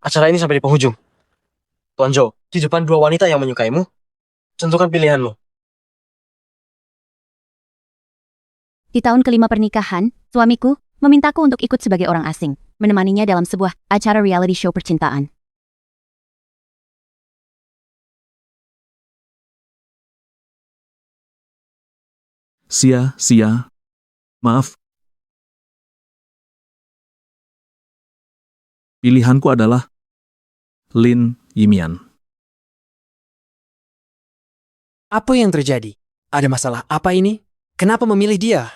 acara ini sampai di penghujung. Tuan Zhou, di depan dua wanita yang menyukaimu, tentukan pilihanmu. Di tahun kelima pernikahan, suamiku memintaku untuk ikut sebagai orang asing, menemaninya dalam sebuah acara reality show percintaan. Sia-sia. Maaf. Pilihanku adalah Lin Yimian. Apa yang terjadi? Ada masalah apa ini? Kenapa memilih dia?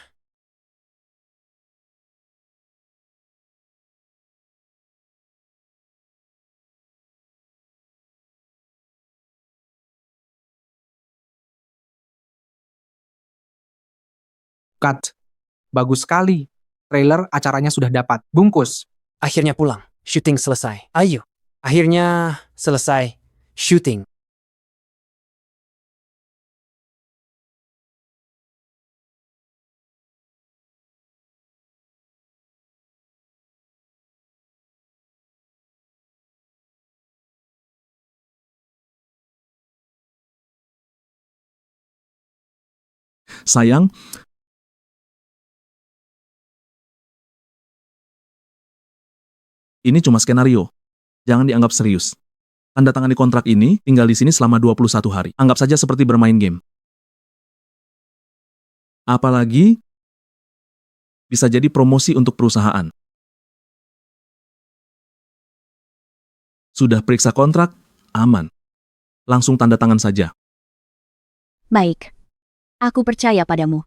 Cut. Bagus sekali. Trailer acaranya sudah dapat. Bungkus. Akhirnya pulang. Syuting selesai. Ayo. Akhirnya selesai syuting. Sayang, ini cuma skenario. Jangan dianggap serius. Tanda tangani kontrak ini, tinggal di sini selama 21 hari. Anggap saja seperti bermain game. Apalagi, bisa jadi promosi untuk perusahaan. Sudah periksa kontrak? Aman. Langsung tanda tangan saja. Baik. Aku percaya padamu.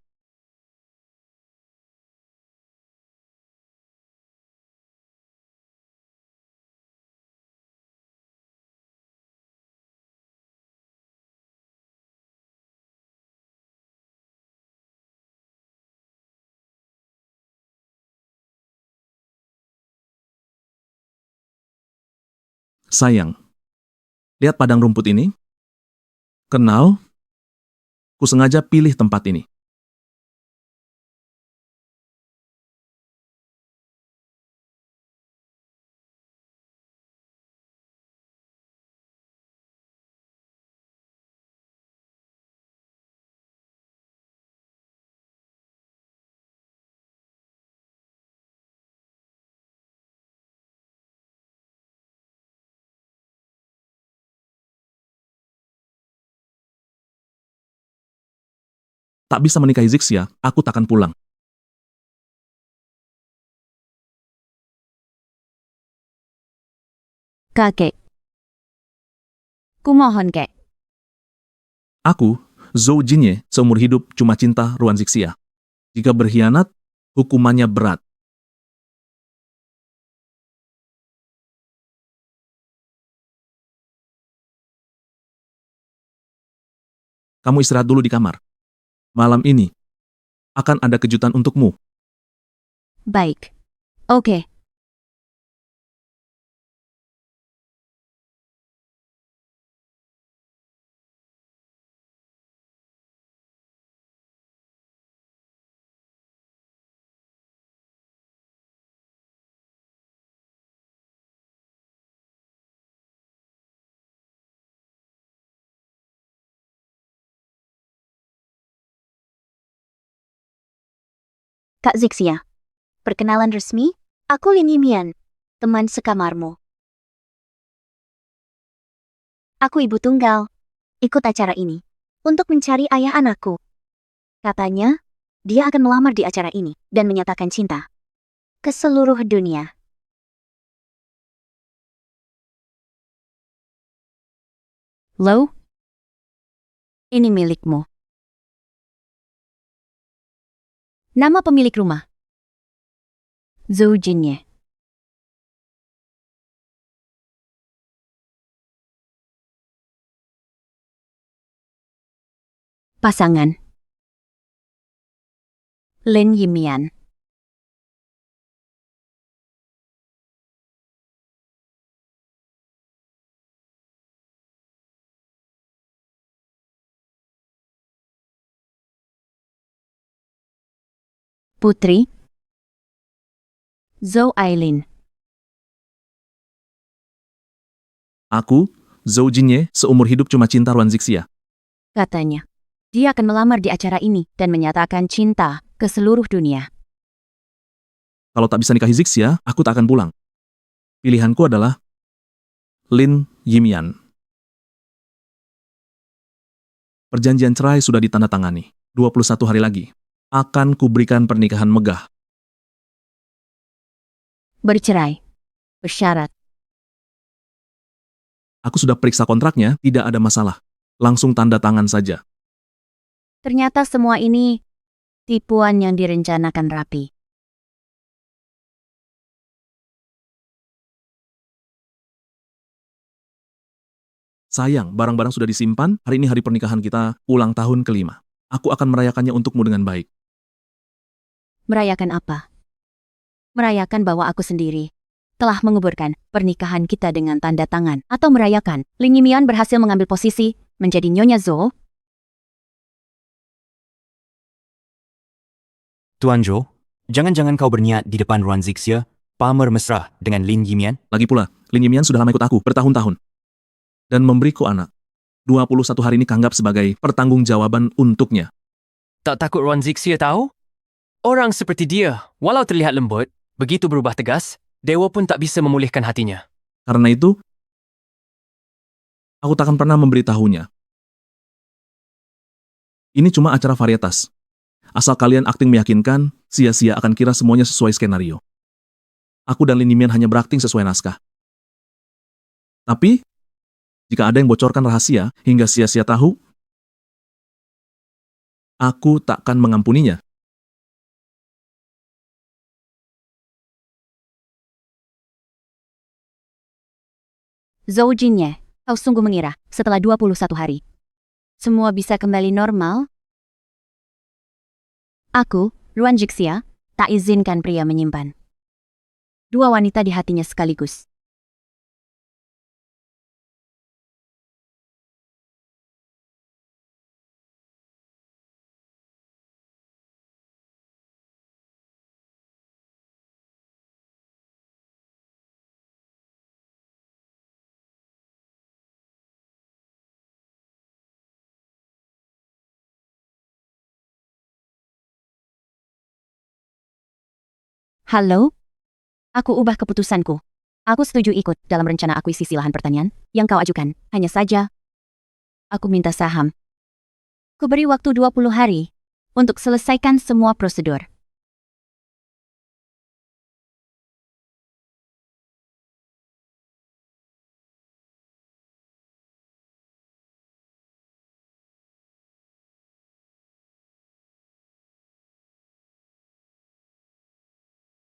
Sayang, lihat padang rumput ini? Kenal? Ku sengaja pilih tempat ini. Tak bisa menikahi Zixia, aku takkan pulang. Kakek. Kumohon, kek. Aku, Zhou Jinye, seumur hidup cuma cinta Ruan Zixia. Jika berkhianat, hukumannya berat. Kamu istirahat dulu di kamar. Malam ini, akan ada kejutan untukmu. Baik. Oke. Kak Zixia. Perkenalan resmi, aku Lin Yimian, teman sekamarmu. Aku ibu tunggal. Ikut acara ini untuk mencari ayah anakku. Katanya, dia akan melamar di acara ini dan menyatakan cinta ke seluruh dunia. Lo, ini milikmu. Nama pemilik rumah. Zhou Jinye. Pasangan. Lin Yimian. Putri. Zhou Ailin. Aku, Zhou Jinye, seumur hidup cuma cinta Ruan Zixia. Katanya, dia akan melamar di acara ini dan menyatakan cinta ke seluruh dunia. Kalau tak bisa nikahi Zixia, aku tak akan pulang. Pilihanku adalah Lin Yimian. Perjanjian cerai sudah ditandatangani. 21 hari lagi. Akan kuberikan pernikahan megah. Bercerai. Bersyarat. Aku sudah periksa kontraknya, tidak ada masalah. Langsung tanda tangan saja. Ternyata semua ini tipuan yang direncanakan rapi. Sayang, barang-barang sudah disimpan, hari ini hari pernikahan kita, ulang tahun kelima. Aku akan merayakannya untukmu dengan baik. Merayakan apa? Merayakan bahwa aku sendiri telah menguburkan pernikahan kita dengan tanda tangan. Atau merayakan Lin Yimian berhasil mengambil posisi menjadi Nyonya Zhou. Tuan Zhou, jangan-jangan kau berniat di depan Ruan Zixia, pamer mesra dengan Lin Yimian? Lagi pula, Lin Yimian sudah lama ikut aku, bertahun-tahun. Dan memberiku anak. 21 hari ini kanggap sebagai pertanggungjawaban untuknya. Tak takut Ruan Zixia tahu? Orang seperti dia, walau terlihat lembut, begitu berubah tegas, dewa pun tak bisa memulihkan hatinya. Karena itu, aku takkan pernah memberitahunya. Ini cuma acara varietas. Asal kalian akting meyakinkan, sia-sia akan kira semuanya sesuai skenario. Aku dan Lin Yimian hanya berakting sesuai naskah. Tapi, jika ada yang bocorkan rahasia hingga sia-sia tahu, aku takkan mengampuninya. Zhou Jinye, kau sungguh mengira setelah 21 hari semua bisa kembali normal? Aku, Ruan Zixia, tak izinkan pria menyimpan dua wanita di hatinya sekaligus. Halo? Aku ubah keputusanku. Aku setuju ikut dalam rencana akuisisi lahan pertanian yang kau ajukan. Hanya saja, aku minta saham. Kuberi waktu 20 hari untuk selesaikan semua prosedur.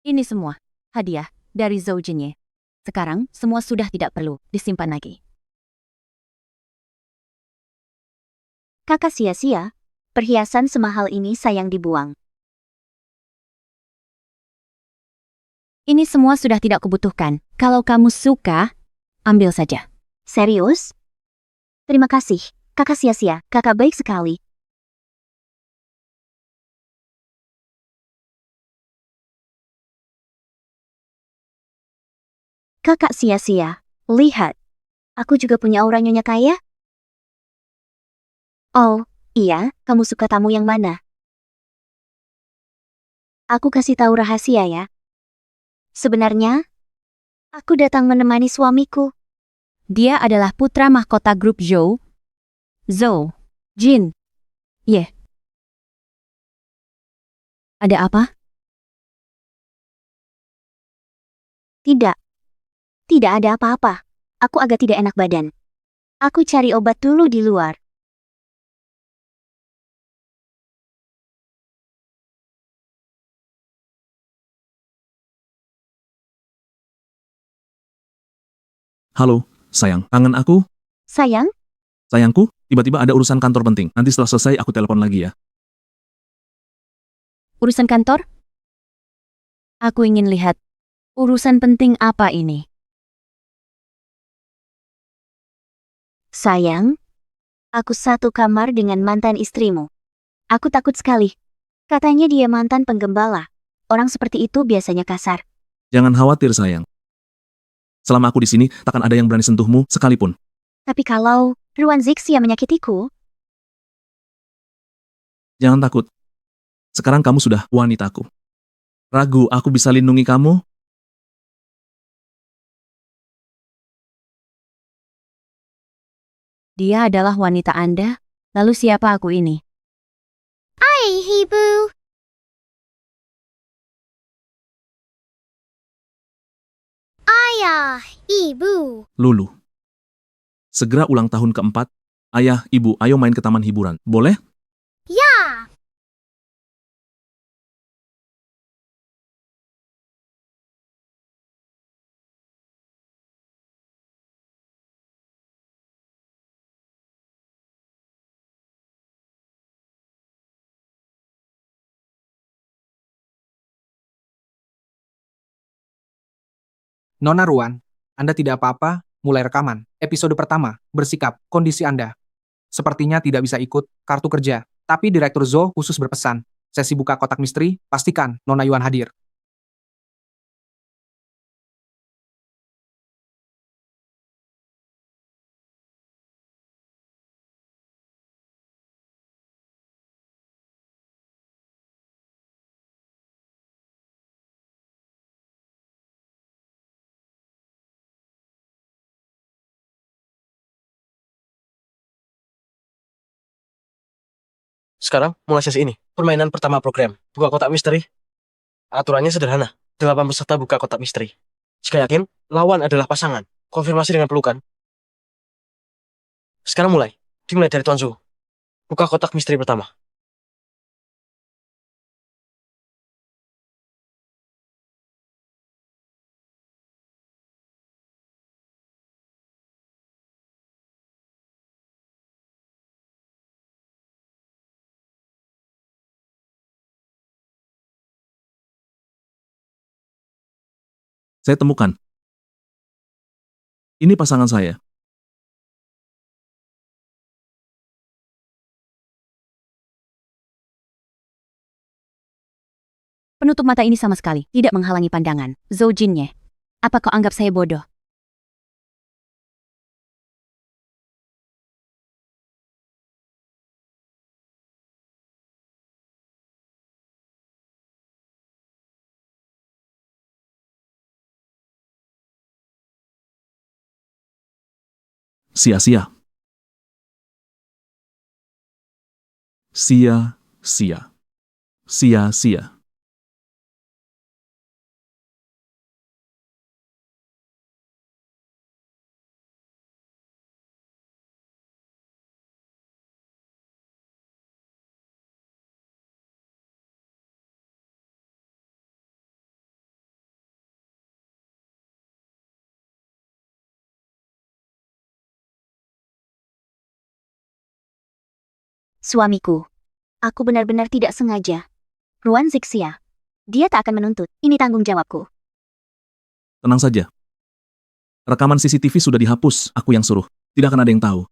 Ini semua hadiah dari Zhou Jinye. Sekarang semua sudah tidak perlu disimpan lagi. Kakak sia-sia, perhiasan semahal ini sayang dibuang. Ini semua sudah tidak kubutuhkan. Kalau kamu suka, ambil saja. Serius? Terima kasih, kakak sia-sia, kakak baik sekali. Kakak sia-sia, lihat. Aku juga punya aura nyonya kaya. Oh, iya, kamu suka tamu yang mana? Aku kasih tahu rahasia ya. Sebenarnya, aku datang menemani suamiku. Dia adalah putra mahkota grup Zhou. Zhou, Jin. Ada apa? Tidak. Tidak ada apa-apa. Aku agak tidak enak badan. Aku cari obat dulu di luar. Halo, sayang, kangen aku? Sayang, Sayangku, tiba-tiba ada urusan kantor penting. Nanti setelah selesai aku telepon lagi ya. urusan kantor? Aku ingin lihat urusan penting apa ini. Sayang, aku satu kamar dengan mantan istrimu. Aku takut sekali. Katanya dia mantan penggembala. Orang seperti itu biasanya kasar. Jangan khawatir sayang. Selama aku di sini, takkan ada yang berani sentuhmu sekalipun. Tapi kalau Ruan Zixia menyakitiku, Jangan takut. Sekarang kamu sudah wanitaku. Ragu aku bisa lindungi kamu? dia adalah wanita Anda. Lalu siapa aku ini? Hai, Ibu. Ayah, Ibu. Lulu. Segera ulang tahun keempat. Ayah, ibu, ayo main ke taman hiburan. Boleh? Ya. Nona Ruan, Anda tidak apa-apa, mulai rekaman. Episode pertama, bersikap, kondisi Anda. Sepertinya tidak bisa ikut, kartu kerja. Tapi Direktur Zo khusus berpesan. Sesi buka kotak misteri, pastikan Nona Yuan hadir. Sekarang mulai sesi ini. Permainan pertama program. Buka kotak misteri. Aturannya sederhana. 8 peserta buka kotak misteri. Jika yakin, lawan adalah pasangan. Konfirmasi dengan pelukan. Sekarang mulai. Dimulai dari Tuan Zhou. Buka kotak misteri pertama. Saya temukan. Ini pasangan saya. Penutup mata ini sama sekali tidak menghalangi pandangan. Zhou Jinye. Apa kau anggap saya bodoh? Sia-sia. Sia-sia. Sia-sia. Suamiku. Aku benar-benar tidak sengaja. Ruan Zixia. Dia tak akan menuntut. Ini tanggung jawabku. Tenang saja. Rekaman CCTV sudah dihapus, aku yang suruh. Tidak akan ada yang tahu.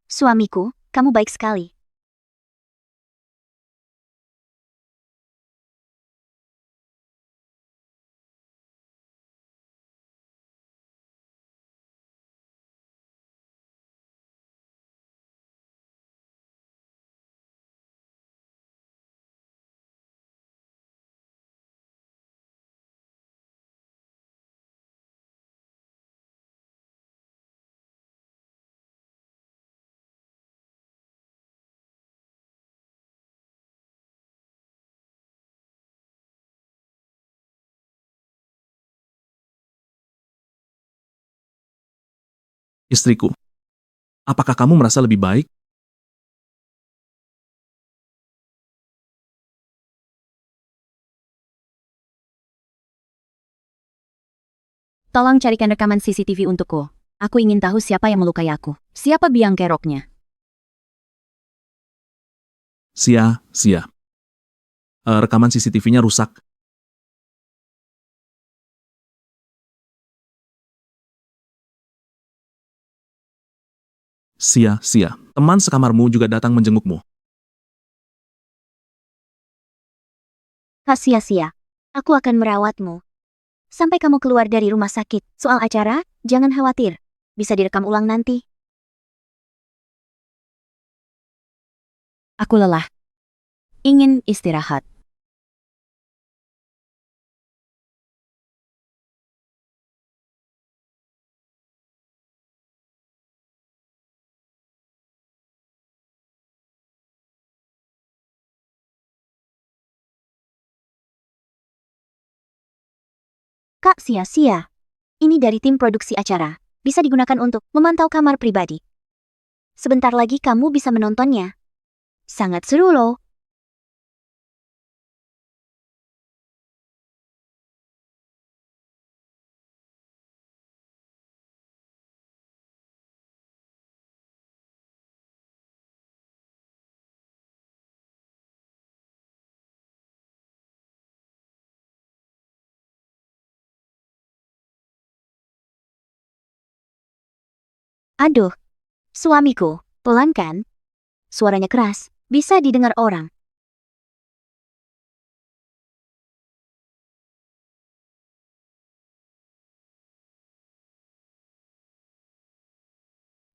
Suamiku, kamu baik sekali. Istriku. Apakah kamu merasa lebih baik? Tolong carikan rekaman CCTV untukku. Aku ingin tahu siapa yang melukai aku. Siapa biang keroknya. Sia-sia. Rekaman CCTV-nya rusak. Sia-sia. Teman sekamarmu juga datang menjengukmu. Sia-sia. Aku akan merawatmu. sampai kamu keluar dari rumah sakit. Soal acara, jangan khawatir. Bisa direkam ulang nanti. Aku lelah. Ingin istirahat. Kak sia-sia. Ini dari tim produksi acara. Bisa digunakan untuk memantau kamar pribadi. Sebentar lagi kamu bisa menontonnya. Sangat seru loh. Aduh, suamiku, pelan kan? Suaranya keras, bisa didengar orang.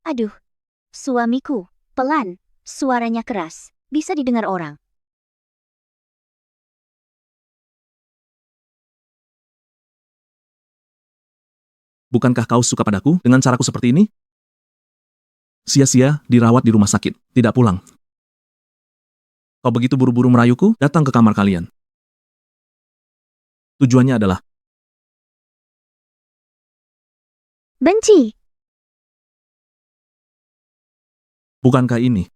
Aduh, suamiku, pelan, suaranya keras, bisa didengar orang. Bukankah kau suka padaku dengan caraku seperti ini? Sia-sia dirawat di rumah sakit, tidak pulang. Kau begitu buru-buru merayuku datang ke kamar kalian. Tujuannya adalah, Benci. bukankah ini?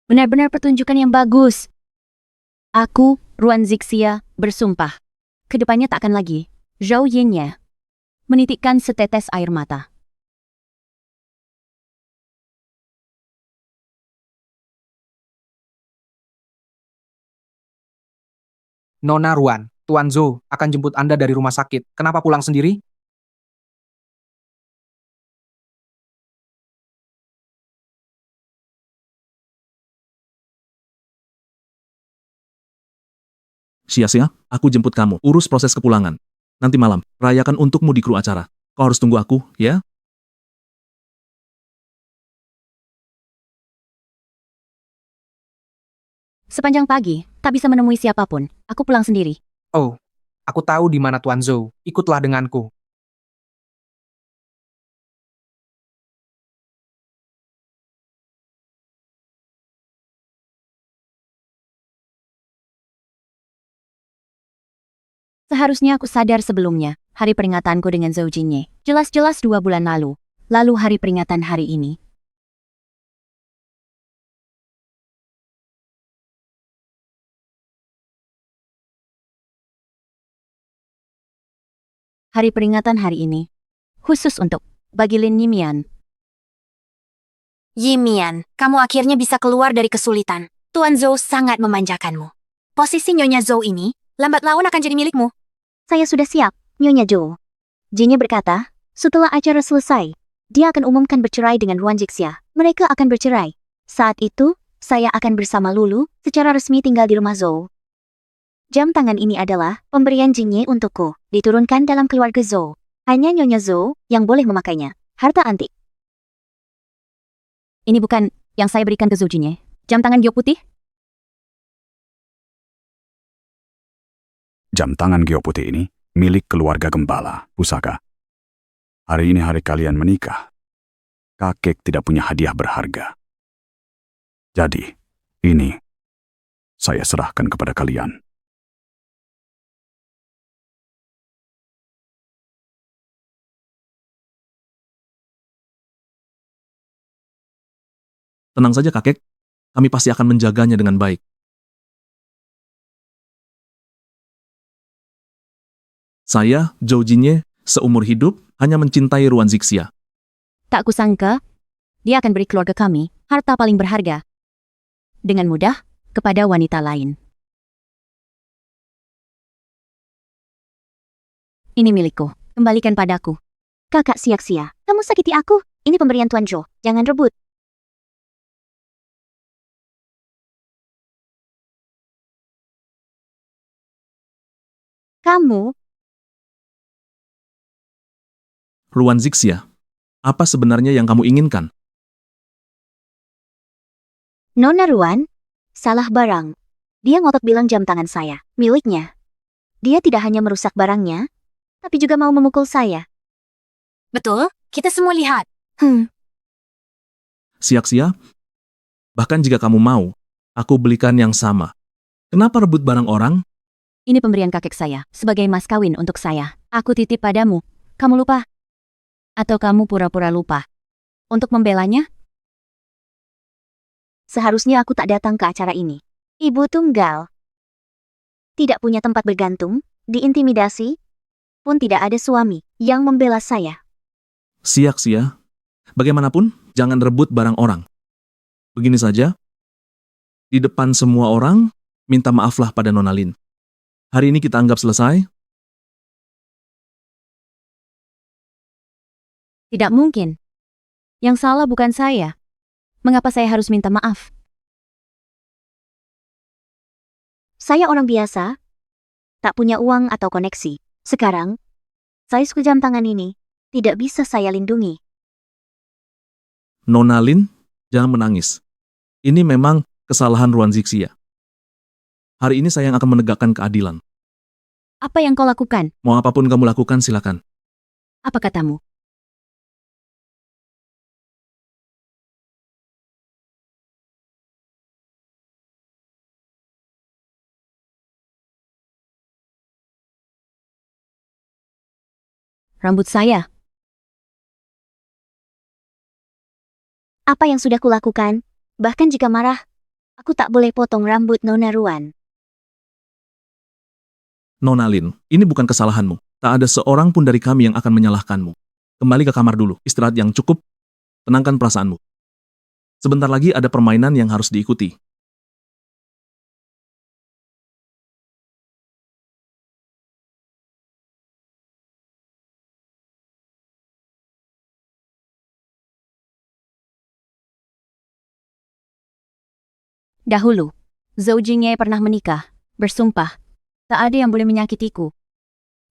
Benar-benar pertunjukan yang bagus. Aku, Ruan Zixia, bersumpah. Kedepannya tak akan lagi. Zhou Yinnya menitikkan setetes air mata. Nona Ruan, Tuan Zhou akan jemput Anda dari rumah sakit. Kenapa pulang sendiri? Sia-sia, aku jemput kamu. Urus proses kepulangan. Nanti malam, rayakan untukmu di kru acara. Kau harus tunggu aku, ya? Sepanjang pagi, tak bisa menemui siapapun. Aku pulang sendiri. Oh, aku tahu di mana Tuan Zhou. Ikutlah denganku. Seharusnya aku sadar sebelumnya, hari peringatanku dengan Zhou Jinye. Jelas-jelas 2 bulan lalu. Lalu hari peringatan hari ini. Hari peringatan hari ini. Khusus untuk bagi Lin Yimian. Yimian, kamu akhirnya bisa keluar dari kesulitan. Tuan Zhou sangat memanjakanmu. Posisi Nyonya Zhou ini, lambat laun akan jadi milikmu. Saya sudah siap, Nyonya Zhou. Jinye berkata, setelah acara selesai, dia akan umumkan bercerai dengan Ruan Zixia. Mereka akan bercerai. Saat itu, saya akan bersama Lulu, secara resmi tinggal di rumah Zhou. Jam tangan ini adalah pemberian Jinye untukku, diturunkan dalam keluarga Zhou. Hanya Nyonya Zhou yang boleh memakainya. Harta antik. Ini bukan yang saya berikan ke Zhou Jinye. Jam tangan giok putih? Jam tangan giok putih ini milik keluarga gembala, pusaka. Hari ini hari kalian menikah. Kakek tidak punya hadiah berharga. Jadi, ini saya serahkan kepada kalian. Tenang saja kakek, kami pasti akan menjaganya dengan baik. Saya, Zhou Jinye, seumur hidup hanya mencintai Ruan Zixia. Tak kusangka, dia akan beri keluarga kami harta paling berharga. dengan mudah kepada wanita lain. Ini milikku, kembalikan padaku. Kakak sia-sia, kamu sakiti aku. Ini pemberian Tuan Jo, jangan rebut. Kamu, Ruan Zixia, apa sebenarnya yang kamu inginkan? Nona Ruan, salah barang. Dia ngotot bilang jam tangan saya, miliknya. Dia tidak hanya merusak barangnya, tapi juga mau memukul saya. Betul, kita semua lihat. Siak-sia? Bahkan jika kamu mau, aku belikan yang sama. Kenapa rebut barang orang? Ini pemberian kakek saya, sebagai mas kawin untuk saya. Aku titip padamu. Kamu lupa? Atau kamu pura-pura lupa? Untuk membelanya? Seharusnya aku tak datang ke acara ini. Ibu tunggal. Tidak punya tempat bergantung, diintimidasi, pun tidak ada suami yang membela saya. Siak-sia? Bagaimanapun, jangan rebut barang orang. Begini saja, di depan semua orang, minta maaflah pada Nona Lin. Hari ini kita anggap selesai. Tidak mungkin. Yang salah bukan saya. Mengapa saya harus minta maaf? Saya orang biasa, tak punya uang atau koneksi. Sekarang, saya suka jam tangan ini, tidak bisa saya lindungi. Nona Lin, jangan menangis. Ini memang kesalahan Ruan Zixia. Hari ini saya yang akan menegakkan keadilan. Apa yang kau lakukan? Mau apapun kamu lakukan, silakan. Apa katamu? Rambut saya. Apa yang sudah kulakukan? Bahkan jika marah, aku tak boleh potong rambut Nona Ruan. Nona Lin, ini bukan kesalahanmu. Tak ada seorang pun dari kami yang akan menyalahkanmu. Kembali ke kamar dulu, istirahat yang cukup, tenangkan perasaanmu. Sebentar lagi ada permainan yang harus diikuti. Dahulu, Zhou Jingye pernah menikah, bersumpah, tak ada yang boleh menyakitiku.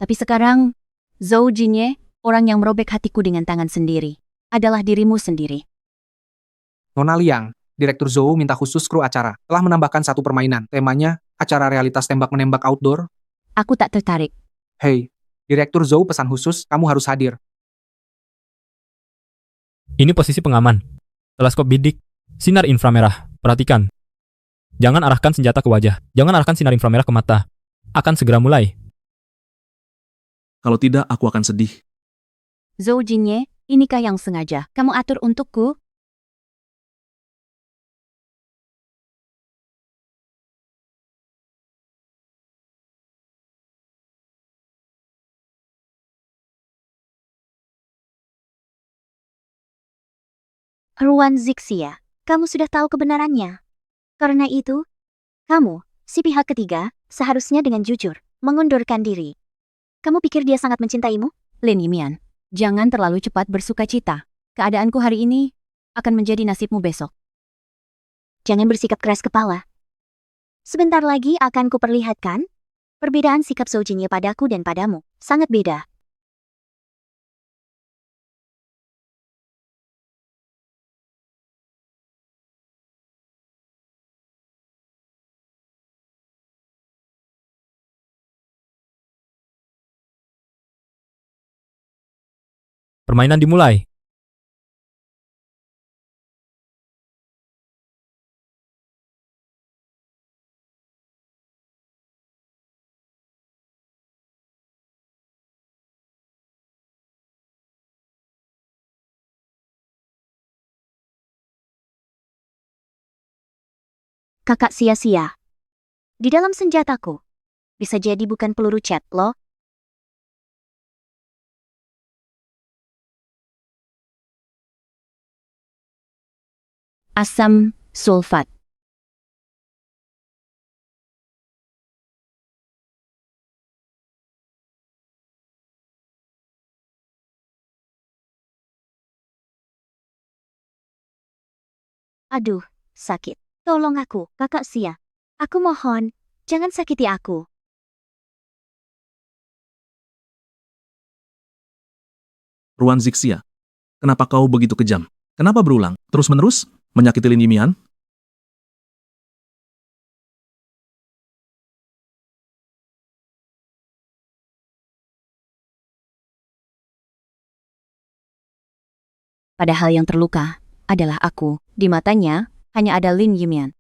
Tapi sekarang, Zhou Jingye, orang yang merobek hatiku dengan tangan sendiri, adalah dirimu sendiri. Nona Liang, Direktur Zhou minta khusus kru acara, telah menambahkan satu permainan. Temanya, acara realitas tembak-menembak outdoor. Aku tak tertarik. Hei, Direktur Zhou pesan khusus, kamu harus hadir. Ini posisi pengaman. Teleskop bidik. Sinar inframerah. Perhatikan. Jangan arahkan senjata ke wajah. Jangan arahkan sinar inframerah ke mata. Akan segera mulai. Kalau tidak, aku akan sedih. Zhou Jingye, inikah yang sengaja kamu atur untukku? Ruan Zixia, kamu sudah tahu kebenarannya. Karena itu, kamu, si pihak ketiga, seharusnya dengan jujur, mengundurkan diri. Kamu pikir dia sangat mencintaimu? Lin Yimian, jangan terlalu cepat bersuka cita. Keadaanku hari ini akan menjadi nasibmu besok. Jangan bersikap keras kepala. Sebentar lagi akan kuperlihatkan perbedaan sikap Zhou Jingye padaku dan padamu. Sangat beda. Permainan dimulai. Kakak sia-sia. Di dalam senjataku, bisa jadi bukan peluru cat, loh. Asam sulfat. Aduh, sakit. Tolong aku, Kakak Xia. Aku mohon, jangan sakiti aku. Ruan Zixia, kenapa kau begitu kejam? Kenapa berulang, terus-menerus, menyakiti Lin Yimian? Padahal yang terluka adalah aku. Di matanya, hanya ada Lin Yimian.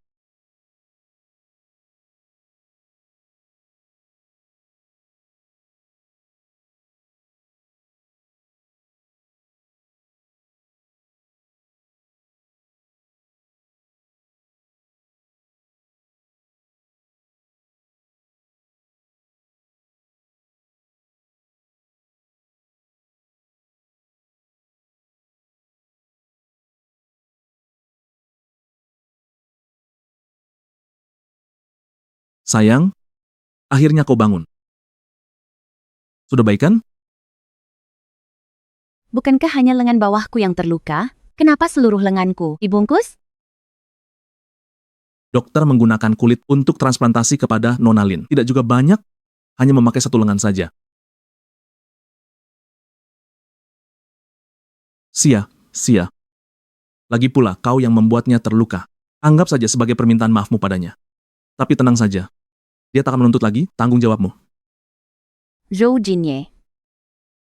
Sayang, akhirnya kau bangun. Sudah baik kan? Bukankah hanya lengan bawahku yang terluka? Kenapa seluruh lenganku dibungkus? Dokter menggunakan kulit untuk transplantasi kepada Nona Lin. Tidak juga banyak, hanya memakai satu lengan saja. Sia. Lagi pula kau yang membuatnya terluka. Anggap saja sebagai permintaan maafmu padanya. Tapi tenang saja, dia tak akan menuntut lagi tanggung jawabmu. Zhou Jinye.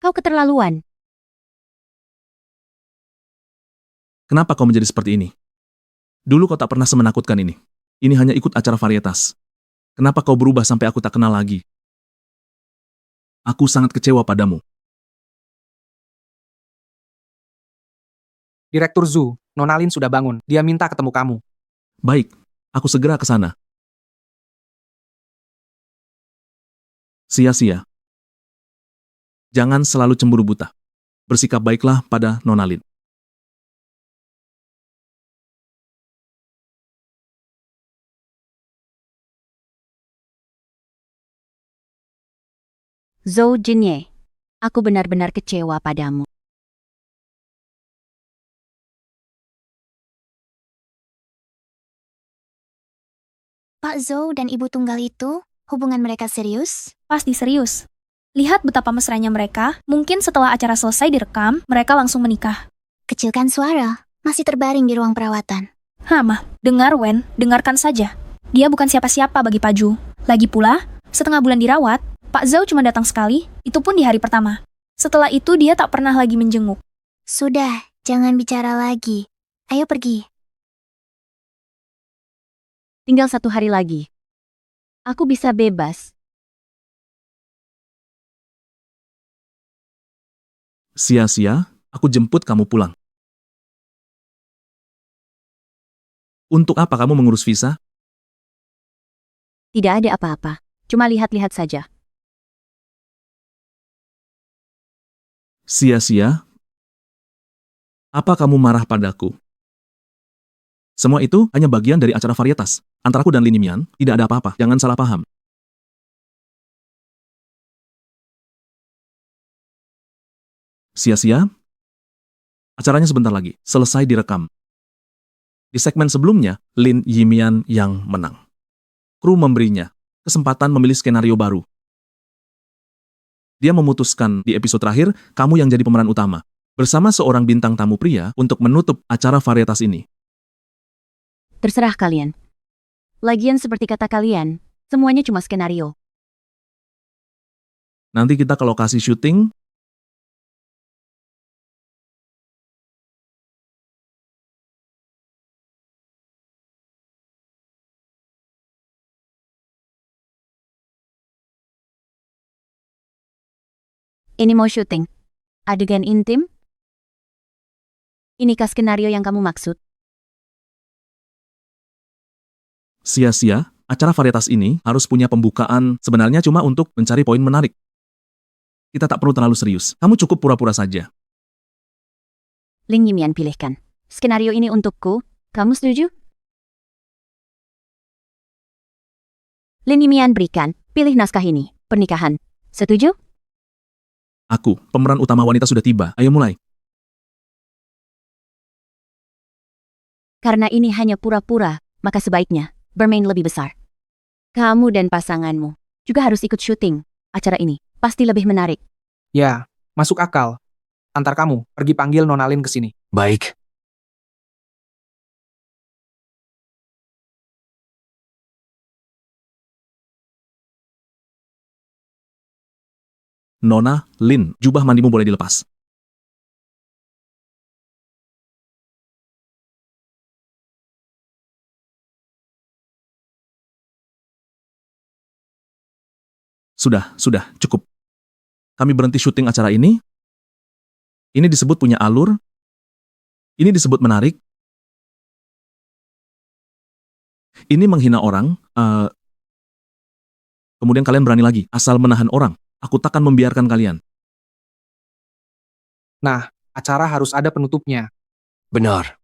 Kau keterlaluan. Kenapa kau menjadi seperti ini? Dulu kau tak pernah semenakutkan ini. Ini hanya ikut acara varietas. Kenapa kau berubah sampai aku tak kenal lagi? Aku sangat kecewa padamu. Direktur Zhu, Nona Lin sudah bangun. Dia minta ketemu kamu. Baik, aku segera ke sana. Sia-sia. Jangan selalu cemburu buta. Bersikap baiklah pada Nona Lin. Zhou Jinye. Aku benar-benar kecewa padamu. Pak Zhou dan Ibu Tunggal itu, hubungan mereka serius? Pasti serius. Lihat betapa mesranya mereka, mungkin setelah acara selesai direkam, mereka langsung menikah. Kecilkan suara, masih terbaring di ruang perawatan. Mah, dengar Wen, dengarkan saja. Dia bukan siapa-siapa bagi Pak Ju. Lagi pula, setengah bulan dirawat, Pak Zhou cuma datang sekali, itu pun di hari pertama. Setelah itu dia tak pernah lagi menjenguk. Sudah, jangan bicara lagi. Ayo pergi. Tinggal 1 hari lagi. Aku bisa bebas. Sia-sia, aku jemput kamu pulang. Untuk apa kamu mengurus visa? Tidak ada apa-apa. Cuma lihat-lihat saja. Sia-sia? Apa kamu marah padaku? Semua itu hanya bagian dari acara varietas. Antaraku dan Lin Yimian, tidak ada apa-apa. Jangan salah paham. Sia-sia? Acaranya sebentar lagi. Selesai direkam. Di segmen sebelumnya, Lin Yimian yang menang. Kru memberinya kesempatan memilih skenario baru. Dia memutuskan di episode terakhir, kamu yang jadi pemeran utama, bersama seorang bintang tamu pria untuk menutup acara varietas ini. Terserah kalian. Lagian seperti kata kalian, semuanya cuma skenario. Nanti kita ke lokasi syuting. Ini mau syuting. Adegan intim? Inikah skenario yang kamu maksud? Sia-sia, acara varietas ini harus punya pembukaan sebenarnya cuma untuk mencari poin menarik. Kita tak perlu terlalu serius. Kamu cukup pura-pura saja. Lin Yimian pilihkan. Skenario ini untukku. Kamu setuju? Lin Yimian berikan. Pilih naskah ini. Pernikahan. Setuju? Aku, pemeran utama wanita sudah tiba. Ayo mulai. Karena ini hanya pura-pura, maka sebaiknya bermain lebih besar. Kamu dan pasanganmu juga harus ikut syuting. Acara ini pasti lebih menarik. Ya, masuk akal. Antar kamu pergi panggil Nona Lin ke sini. Baik. Nona, Lin, jubah mandimu boleh dilepas. Sudah, cukup. Kami berhenti syuting acara ini. Ini disebut punya alur. Ini disebut menarik. Ini menghina orang. Kemudian kalian berani lagi, asal menahan orang. Aku takkan membiarkan kalian. Nah, acara harus ada penutupnya. Benar.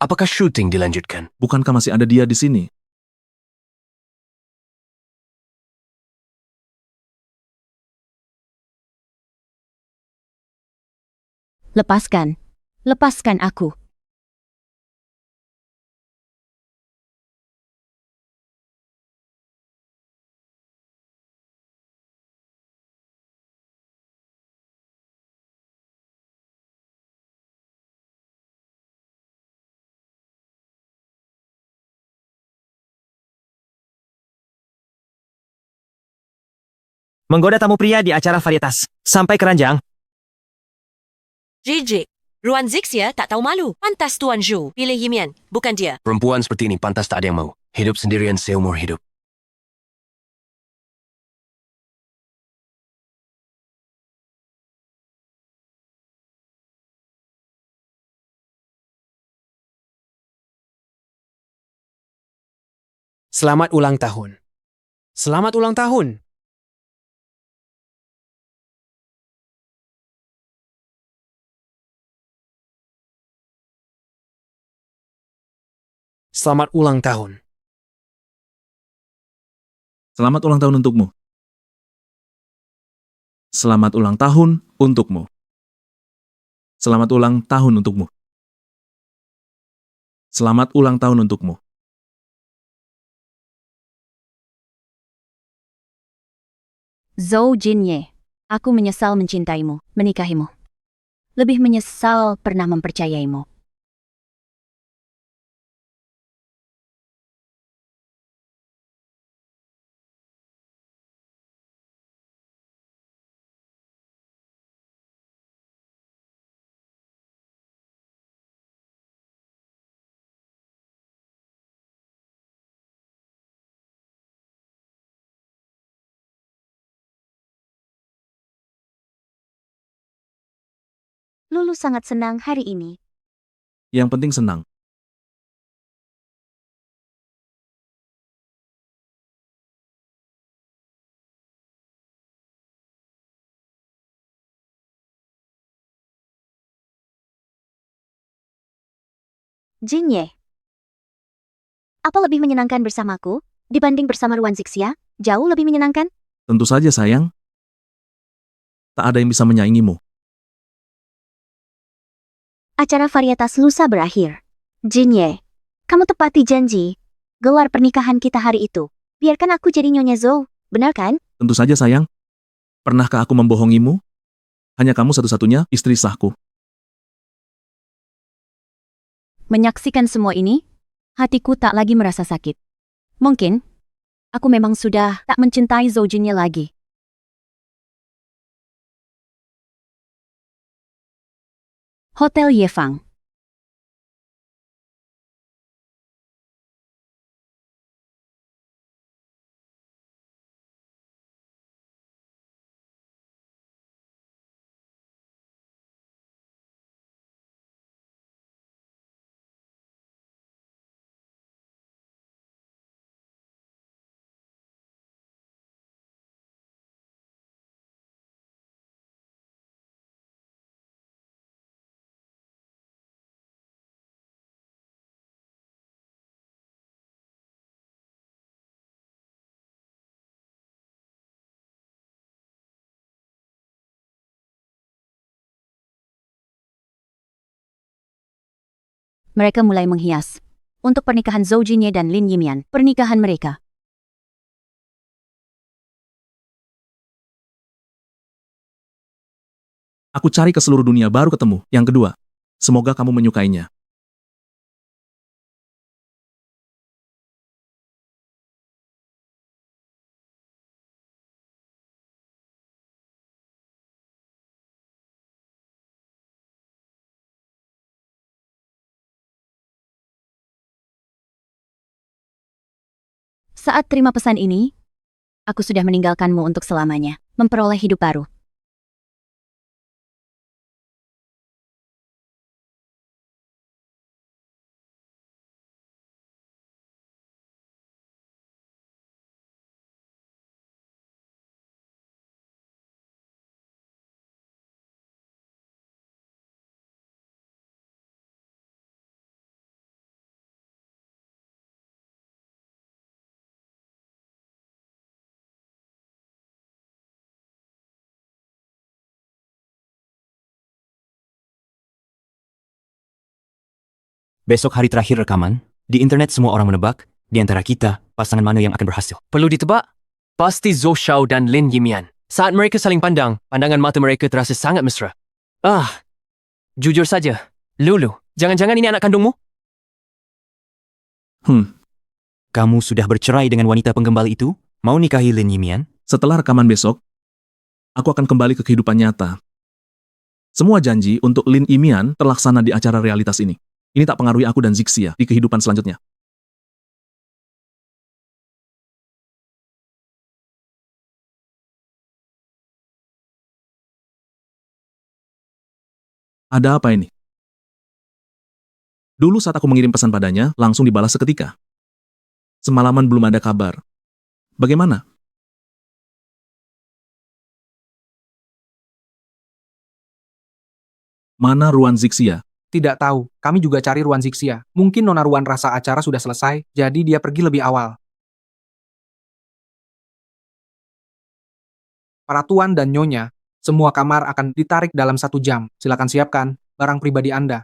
Apakah syuting dilanjutkan? Bukankah masih ada dia di sini? Lepaskan. Lepaskan aku. Menggoda tamu pria di acara varietas. Sampai keranjang. Jijik. Ruan Zixia tak tahu malu. Pantas Tuan Zhu pilih Yimian, bukan dia. Perempuan seperti ini pantas tak ada yang mau. Hidup sendirian seumur hidup. Selamat ulang tahun. Selamat ulang tahun. Selamat ulang tahun. Selamat ulang tahun untukmu. Selamat ulang tahun untukmu. Selamat ulang tahun untukmu. Selamat ulang tahun untukmu. Zhou Jinye, aku menyesal mencintaimu, menikahimu. Lebih menyesal pernah mempercayaimu. Lulu sangat senang hari ini. Yang penting senang. Jinye, apa lebih menyenangkan bersamaku dibanding bersama Ruan Zixia? Jauh lebih menyenangkan? Tentu saja sayang. Tak ada yang bisa menyaingimu. Acara varietas lusa berakhir. Jinye, kamu tepati janji. Gelar pernikahan kita hari itu. Biarkan aku jadi Nyonya Zhou, benar kan? Tentu saja sayang. Pernahkah aku membohongimu? Hanya kamu satu-satunya istri sahku. Menyaksikan semua ini, hatiku tak lagi merasa sakit. Mungkin, aku memang sudah tak mencintai Zhou Jinye lagi. Hotel Yefang. Mereka mulai menghias. Untuk pernikahan Zhou Jinye dan Lin Yimian, pernikahan mereka. Aku cari ke seluruh dunia baru ketemu. Yang kedua, semoga kamu menyukainya. Saat terima pesan ini, aku sudah meninggalkanmu untuk selamanya, memperoleh hidup baru. Besok hari terakhir rekaman, di internet semua orang menebak, di antara kita, pasangan mana yang akan berhasil. Perlu ditebak? Pasti Zhou Xiao dan Lin Yimian. Saat mereka saling pandang, pandangan mata mereka terasa sangat mesra. Jujur saja, Lulu, jangan-jangan ini anak kandungmu? Kamu sudah bercerai dengan wanita penggembala itu? Mau nikahi Lin Yimian? Setelah rekaman besok, aku akan kembali ke kehidupan nyata. Semua janji untuk Lin Yimian terlaksana di acara realitas ini. Ini tak pengaruhi aku dan Zixia di kehidupan selanjutnya. Ada apa ini? Dulu saat aku mengirim pesan padanya, langsung dibalas seketika. Semalaman belum ada kabar. Bagaimana? Mana Ruan Zixia? Tidak tahu, kami juga cari Ruan Zixia. Mungkin Nona Ruan rasa acara sudah selesai, jadi dia pergi lebih awal. Para tuan dan nyonya, semua kamar akan ditarik dalam 1 jam. Silakan siapkan barang pribadi Anda.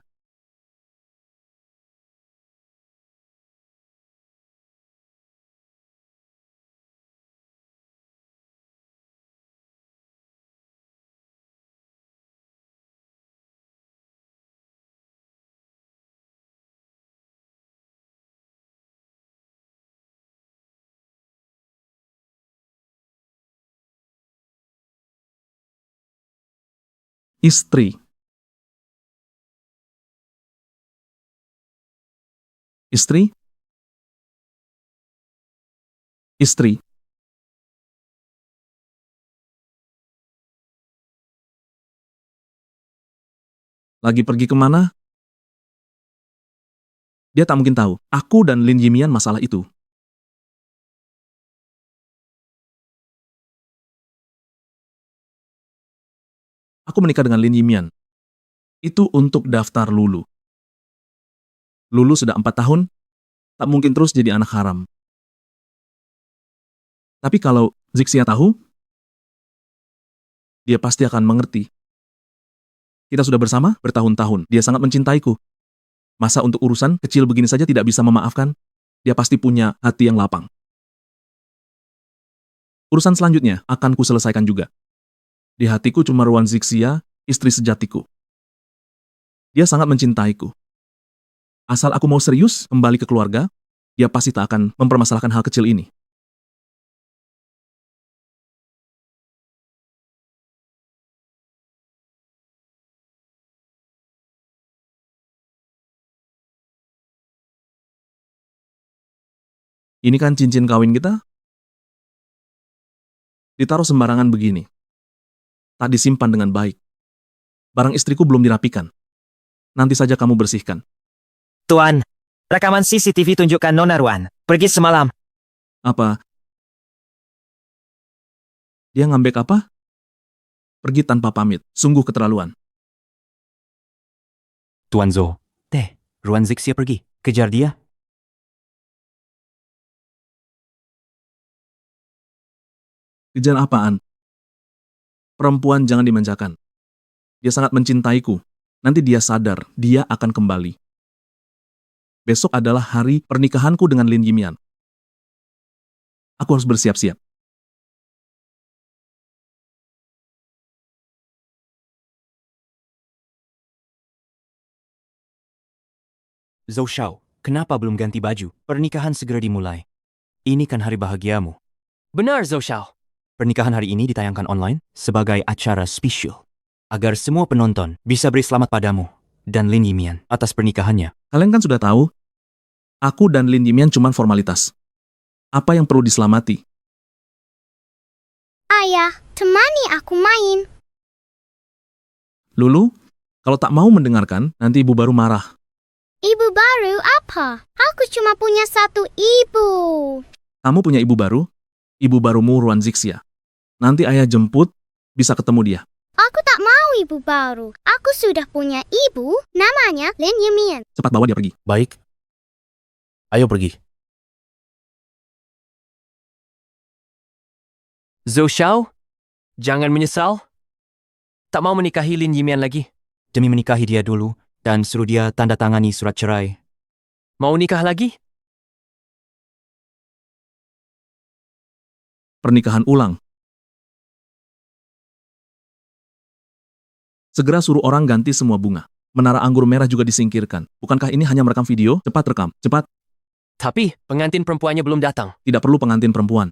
Istri. Istri? Istri. Lagi pergi kemana? Dia tak mungkin tahu. Aku dan Lin Yimian masalah itu. Aku menikah dengan Lin Yimian. Itu untuk daftar Lulu. Lulu sudah 4 tahun, tak mungkin terus jadi anak haram. Tapi kalau Zixia tahu, dia pasti akan mengerti. Kita sudah bersama bertahun-tahun. Dia sangat mencintaiku. Masa untuk urusan kecil begini saja tidak bisa memaafkan? Dia pasti punya hati yang lapang. Urusan selanjutnya akan kuselesaikan juga. Di hatiku cuma Ruan Zixia, istri sejatiku. Dia sangat mencintaiku. Asal aku mau serius kembali ke keluarga, dia pasti tak akan mempermasalahkan hal kecil ini. Ini kan cincin kawin kita? Ditaruh sembarangan begini. Tak disimpan dengan baik. Barang istriku belum dirapikan. Nanti saja kamu bersihkan. Tuan, rekaman CCTV tunjukkan Nona Ruan pergi semalam. Apa? Dia ngambek apa? Pergi tanpa pamit. Sungguh keterlaluan. Tuan Zhou, Ruan Zixia pergi. Kejar dia. Kejar apaan? Perempuan jangan dimanjakan. Dia sangat mencintaiku. Nanti dia sadar, dia akan kembali. Besok adalah hari pernikahanku dengan Lin Yimian. Aku harus bersiap-siap. Zhou Shao, kenapa belum ganti baju? Pernikahan segera dimulai. Ini kan hari bahagiamu. Benar, Zhou Shao. Pernikahan hari ini ditayangkan online sebagai acara spesial. Agar semua penonton bisa beri selamat padamu dan Lin Yimian atas pernikahannya. Kalian kan sudah tahu, aku dan Lin Yimian cuma formalitas. Apa yang perlu diselamati? Ayah, temani aku main. Lulu, kalau tak mau mendengarkan, nanti ibu baru marah. Ibu baru apa? Aku cuma punya satu ibu. Kamu punya ibu baru? Ibu barumu Ruan Zixia. Nanti ayah jemput, bisa ketemu dia. Aku tak mau ibu baru. Aku sudah punya ibu, namanya Lin Yimian. Cepat bawa dia pergi. Baik. Ayo pergi. Zhou Shao, jangan menyesal. Tak mau menikahi Lin Yimian lagi. Demi menikahi dia dulu dan suruh dia tanda tangani surat cerai. Mau nikah lagi? Pernikahan ulang. Segera suruh orang ganti semua bunga. Menara anggur merah juga disingkirkan. Bukankah ini hanya merekam video? Cepat rekam, cepat. Tapi pengantin perempuannya belum datang. Tidak perlu pengantin perempuan.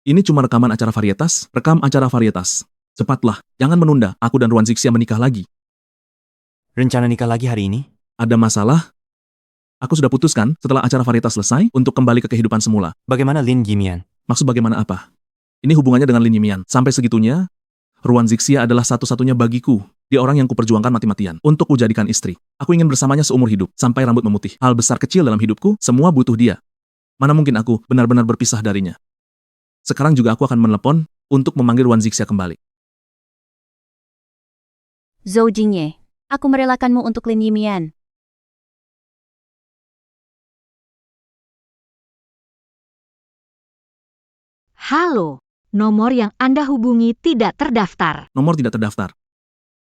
Ini cuma rekaman acara varietas, rekam acara varietas. Cepatlah, jangan menunda. Aku dan Ruan Zixia menikah lagi. Rencana nikah lagi hari ini? Ada masalah? Aku sudah putuskan setelah acara varietas selesai untuk kembali ke kehidupan semula. Bagaimana Lin Yimian? Maksud bagaimana apa? Ini hubungannya dengan Lin Yimian. Sampai segitunya, Ruan Zixia adalah satu-satunya bagiku. Dia orang yang kuperjuangkan mati-matian untuk kujadikan istri. Aku ingin bersamanya seumur hidup, sampai rambut memutih. Hal besar kecil dalam hidupku, semua butuh dia. Mana mungkin aku benar-benar berpisah darinya. Sekarang juga aku akan menelepon untuk memanggil Ruan Zixia kembali. Zhou Jingye, aku merelakanmu untuk Lin Yimian. Halo, nomor yang Anda hubungi tidak terdaftar. Nomor tidak terdaftar.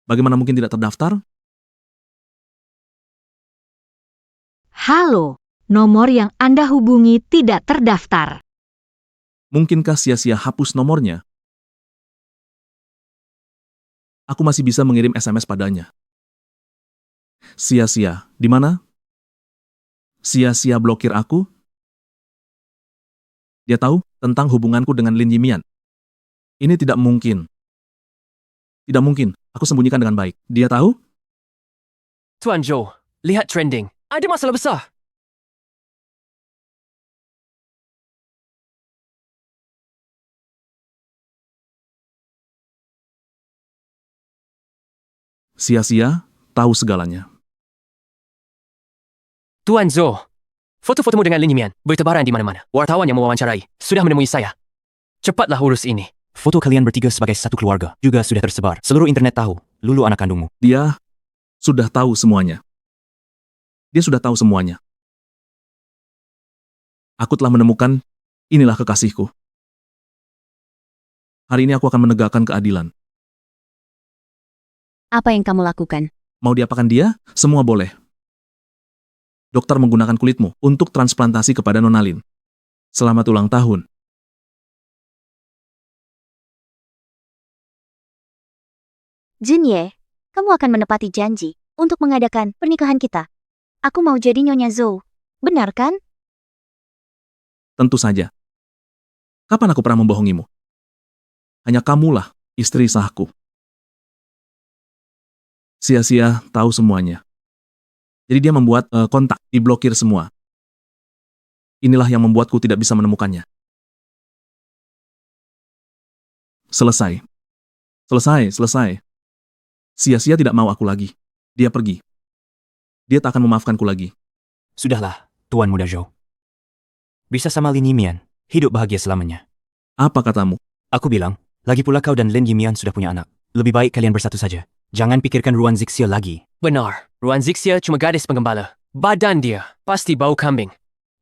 Bagaimana mungkin tidak terdaftar? Halo, nomor yang Anda hubungi tidak terdaftar. Mungkinkah sia-sia hapus nomornya? Aku masih bisa mengirim SMS padanya. Sia-sia, di mana? Sia-sia blokir aku? Dia tahu tentang hubunganku dengan Lin Yimian. Ini tidak mungkin. Tidak mungkin, aku sembunyikan dengan baik. Dia tahu? Tuan Zhou, lihat trending. Ada masalah besar. Sia-sia tahu segalanya. Tuan Zhou, foto-fotomu dengan Lin Yimian bertebaran di mana-mana. Wartawan yang mewawancarai sudah menemui saya. Cepatlah urus ini. Foto kalian bertiga sebagai satu keluarga juga sudah tersebar. Seluruh internet tahu, Lulu anak kandungmu. Dia sudah tahu semuanya. Dia sudah tahu semuanya. Aku telah menemukan, inilah kekasihku. Hari ini aku akan menegakkan keadilan. Apa yang kamu lakukan? Mau diapakan dia? Semua boleh. Dokter menggunakan kulitmu untuk transplantasi kepada Nona Lin. Selamat ulang tahun. Jinye, kamu akan menepati janji untuk mengadakan pernikahan kita. Aku mau jadi Nyonya Zhou. Benar kan? Tentu saja. Kapan aku pernah membohongimu? Hanya kamulah istri sahku. Sia-sia tahu semuanya. Jadi dia membuat kontak, diblokir semua. Inilah yang membuatku tidak bisa menemukannya. Selesai. Selesai. Sia-sia tidak mau aku lagi. Dia pergi. Dia tak akan memaafkanku lagi. Sudahlah, Tuan Muda Zhou. Bisa sama Lin Yimian, hidup bahagia selamanya. Apa katamu? Aku bilang, lagi pula kau dan Lin Yimian sudah punya anak. Lebih baik kalian bersatu saja. Jangan pikirkan Ruan Zixia lagi. Benar, Ruan Zixia cuma gadis penggembala. Badan dia pasti bau kambing.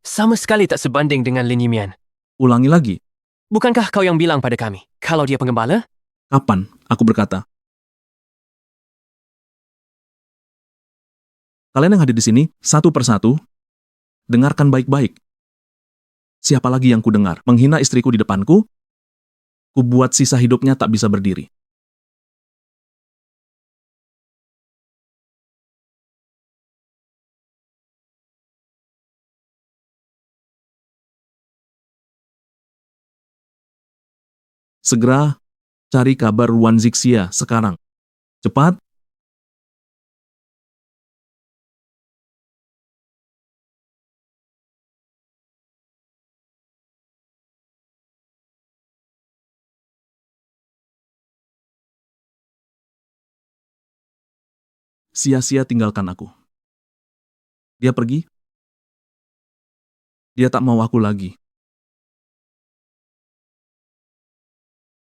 Sama sekali tak sebanding dengan Lin Yimian. Ulangi lagi. Bukankah kau yang bilang pada kami, kalau dia penggembala? Kapan aku berkata? Kalian yang hadir di sini, satu persatu, Dengarkan baik-baik. Siapa lagi yang kudengar menghina istriku di depanku? Kubuat sisa hidupnya tak bisa berdiri. Segera cari kabar Ruan Zixia sekarang. Cepat. Sia-sia tinggalkan aku. Dia pergi. Dia tak mau aku lagi.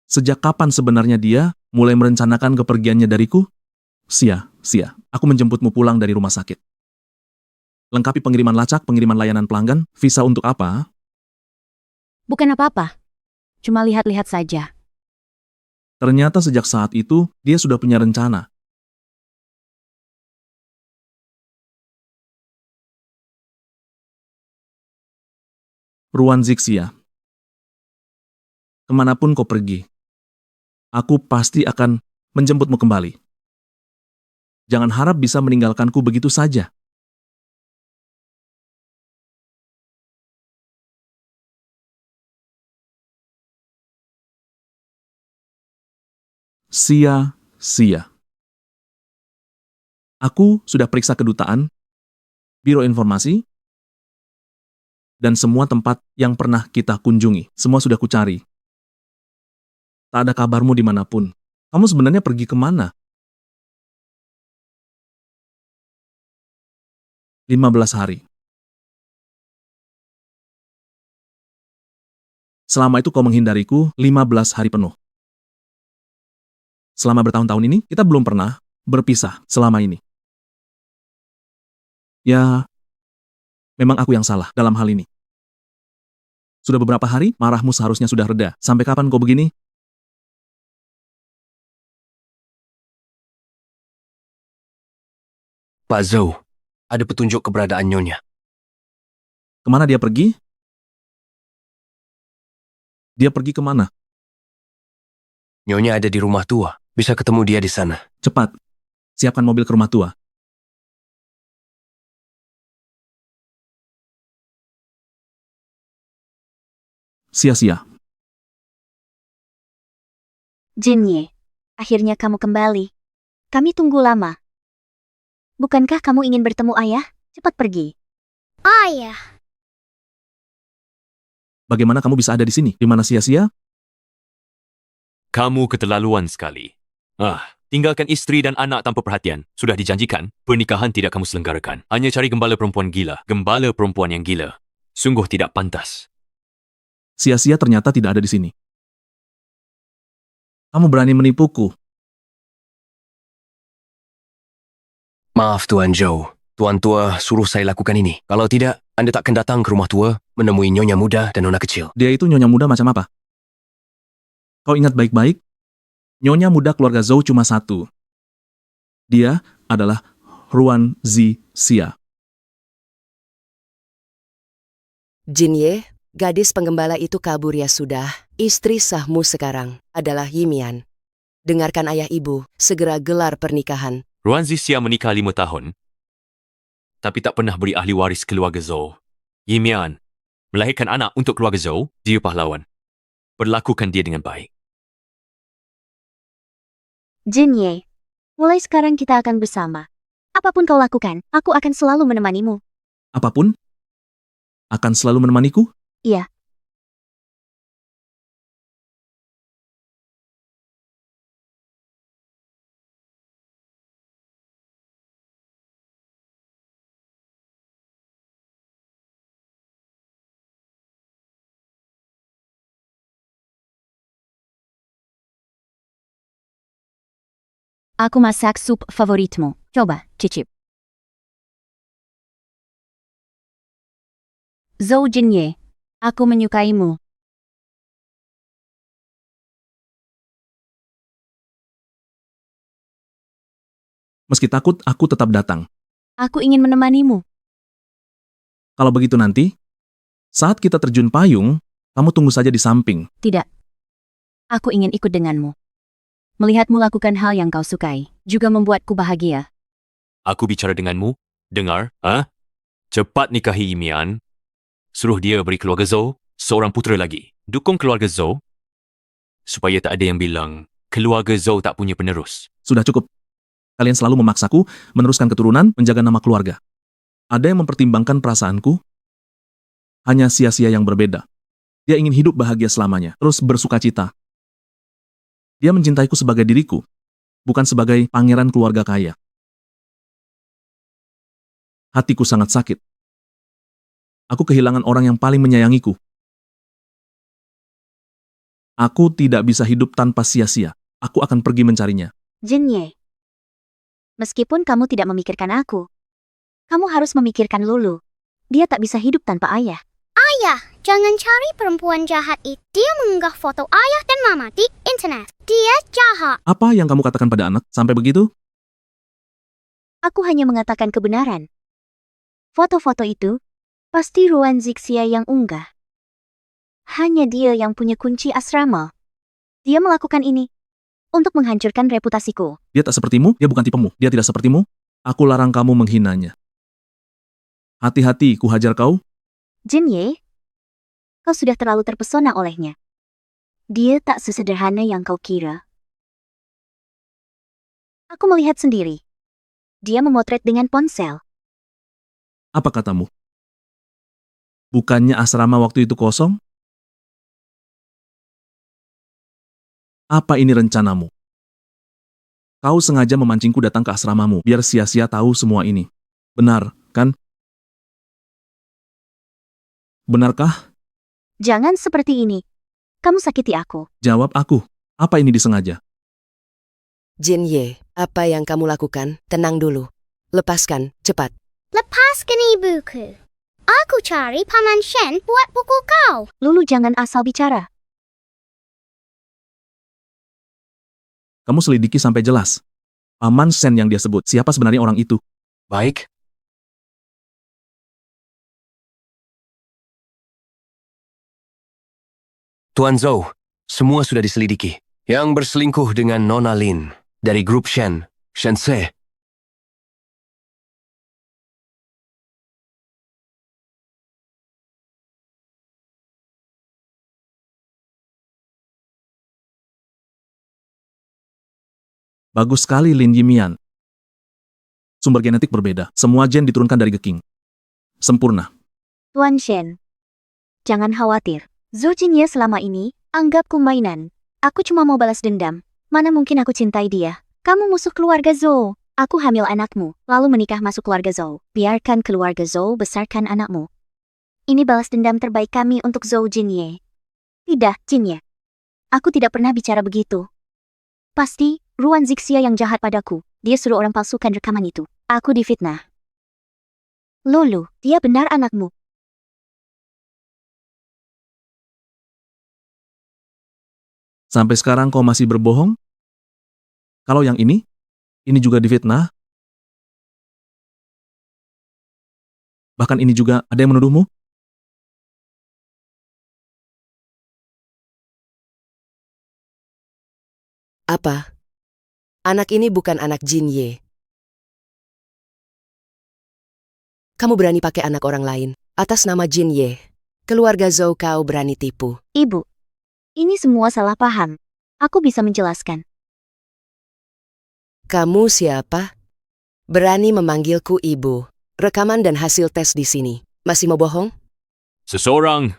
Sejak kapan sebenarnya dia mulai merencanakan kepergiannya dariku? Sia, aku menjemputmu pulang dari rumah sakit. Lengkapi pengiriman lacak, pengiriman layanan pelanggan, visa untuk apa? Bukan apa-apa. Cuma lihat-lihat saja. Ternyata sejak saat itu, dia sudah punya rencana. Ruan Zixia, kemanapun kau pergi, aku pasti akan menjemputmu kembali. Jangan harap bisa meninggalkanku begitu saja. Sia. Aku sudah periksa kedutaan, biro informasi, dan semua tempat yang pernah kita kunjungi. Semua sudah kucari. Tak ada kabarmu dimanapun. Kamu sebenarnya pergi kemana? 15 hari. Selama itu kau menghindariku 15 hari penuh. Selama bertahun-tahun ini, kita belum pernah berpisah selama ini. Ya, memang aku yang salah dalam hal ini. Sudah beberapa hari, marahmu seharusnya sudah reda. Sampai kapan kau begini? Pak Zhou, ada petunjuk keberadaan Nyonya. Kemana dia pergi? Dia pergi kemana? Nyonya ada di rumah tua. Bisa ketemu dia di sana. Cepat, siapkan mobil ke rumah tua. Sia-sia. Jinye, akhirnya kamu kembali. Kami tunggu lama. Bukankah kamu ingin bertemu ayah? Cepat pergi. Ayah. Bagaimana kamu bisa ada di sini? Di mana sia-sia? Kamu keterlaluan sekali. Tinggalkan istri dan anak tanpa perhatian. Sudah dijanjikan, pernikahan tidak kamu selenggarakan. Hanya cari gembala perempuan gila. Gembala perempuan yang gila. Sungguh tidak pantas. Sia-sia ternyata tidak ada di sini. Kamu berani menipuku. Maaf Tuan Zhou. Tuan tua suruh saya lakukan ini. Kalau tidak, Anda takkan datang ke rumah tua, menemui nyonya muda dan nona kecil. Dia itu nyonya muda macam apa? Kau ingat baik-baik? Nyonya muda keluarga Zhou cuma satu. Dia adalah Ruan Zixia. Jinye, gadis penggembala itu kabur ya sudah. Istri sahmu sekarang adalah Yimian. Dengarkan ayah ibu, segera gelar pernikahan. Ruan Zixia menikah 5 tahun, tapi tak pernah beri ahli waris keluarga Zhou. Yimian melahirkan anak untuk keluarga Zhou, dia pahlawan. Perlakukan dia dengan baik. Jinye, mulai sekarang kita akan bersama. Apapun kau lakukan, aku akan selalu menemanimu. Apapun? Akan selalu menemaniku? Iya. Aku masak sup favoritmu. Coba, cicip. Zhou Jinye, aku menyukaimu. Meski takut, aku tetap datang. Aku ingin menemanimu. Kalau begitu nanti, saat kita terjun payung, kamu tunggu saja di samping. Tidak. Aku ingin ikut denganmu. Melihatmu lakukan hal yang kau sukai, juga membuatku bahagia. Aku bicara denganmu. Dengar, cepat nikahi Yimian. Suruh dia beri keluarga Zhou seorang putera lagi. Dukung keluarga Zhou supaya tak ada yang bilang keluarga Zhou tak punya penerus. Sudah cukup. Kalian selalu memaksaku meneruskan keturunan, menjaga nama keluarga. Ada yang mempertimbangkan perasaanku, hanya sia-sia yang berbeda. Dia ingin hidup bahagia selamanya, terus bersukacita. Dia mencintaiku sebagai diriku, bukan sebagai pangeran keluarga kaya. Hatiku sangat sakit. Aku kehilangan orang yang paling menyayangiku. Aku tidak bisa hidup tanpa sia-sia. Aku akan pergi mencarinya. Jinye. Meskipun kamu tidak memikirkan aku, kamu harus memikirkan Lulu. Dia tak bisa hidup tanpa ayah. Ayah, jangan cari perempuan jahat itu. Dia mengunggah foto ayah dan mama di internet. Dia jahat. Apa yang kamu katakan pada anak sampai begitu? Aku hanya mengatakan kebenaran. Foto-foto itu pasti Ruan Zixia yang unggah. Hanya dia yang punya kunci asrama. Dia melakukan ini untuk menghancurkan reputasiku. Dia tak sepertimu, dia bukan tipemu. Dia tidak sepertimu, aku larang kamu menghinanya. Hati-hati, ku hajar kau. Jinye, kau sudah terlalu terpesona olehnya. Dia tak sesederhana yang kau kira. Aku melihat sendiri. Dia memotret dengan ponsel. Apa katamu? Bukannya asrama waktu itu kosong? Apa ini rencanamu? Kau sengaja memancingku datang ke asramamu, biar sia-sia tahu semua ini. Benar, kan? Benarkah? Jangan seperti ini. Kamu sakiti aku. Jawab aku. Apa ini disengaja? Jinye, apa yang kamu lakukan? Tenang dulu. Lepaskan, cepat. Lepaskan ibuku. Aku cari Paman Shen buat pukul kau. Lulu, jangan asal bicara. Kamu selidiki sampai jelas. Paman Shen yang dia sebut, siapa sebenarnya orang itu? Baik. Tuan Zhou, semua sudah diselidiki. Yang berselingkuh dengan Nona Lin dari grup Shen, Shense. Bagus sekali Lin Yimian. Sumber genetik berbeda, semua gen diturunkan dari Geking. Sempurna. Tuan Shen, jangan khawatir. Zhou Jinye selama ini anggapku mainan. Aku cuma mau balas dendam. Mana mungkin aku cintai dia. Kamu musuh keluarga Zhou. Aku hamil anakmu, lalu menikah masuk keluarga Zhou. Biarkan keluarga Zhou besarkan anakmu. Ini balas dendam terbaik kami untuk Zhou Jinye. Tidak, Jinye. Aku tidak pernah bicara begitu. Pasti Ruan Zixia yang jahat padaku. Dia suruh orang palsukan rekaman itu. Aku difitnah. Lulu, dia benar anakmu. Sampai sekarang kau masih berbohong? Kalau yang ini juga difitnah? Bahkan ini juga ada yang menuduhmu? Apa? Anak ini bukan anak Jinye. Kamu berani pakai anak orang lain atas nama Jinye. Keluarga Zhou kau berani tipu. Ibu, ini semua salah paham. Aku bisa menjelaskan. Kamu siapa? Berani memanggilku ibu. Rekaman dan hasil tes di sini. Masih mau bohong? Seseorang.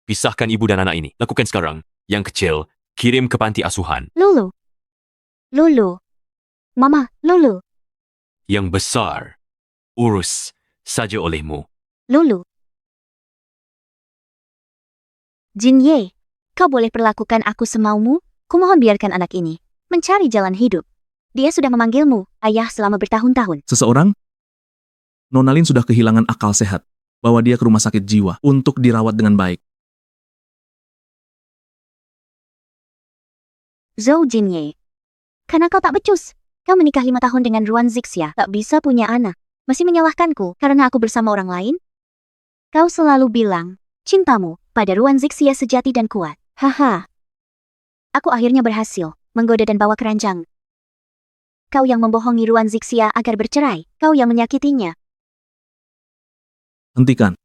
Pisahkan ibu dan anak ini. Lakukan sekarang. Yang kecil, kirim ke panti asuhan. Lulu. Lulu. Mama, Lulu. Yang besar, urus saja olehmu. Lulu. Jinye, kau boleh perlakukan aku semaumu? Kumohon biarkan anak ini mencari jalan hidup. Dia sudah memanggilmu, ayah, selama bertahun-tahun. Seseorang? Nona Lin sudah kehilangan akal sehat. Bawa dia ke rumah sakit jiwa untuk dirawat dengan baik. Zhou Jinye, karena kau tak becus. Kau menikah 5 tahun dengan Ruan Zixia, tak bisa punya anak. Masih menyalahkanku karena aku bersama orang lain? Kau selalu bilang, cintamu pada Ruan Zixia sejati dan kuat. Haha. Aku akhirnya berhasil menggoda dan bawa keranjang. Kau yang membohongi Ruan Zixia agar bercerai. Kau yang menyakitinya. Hentikan.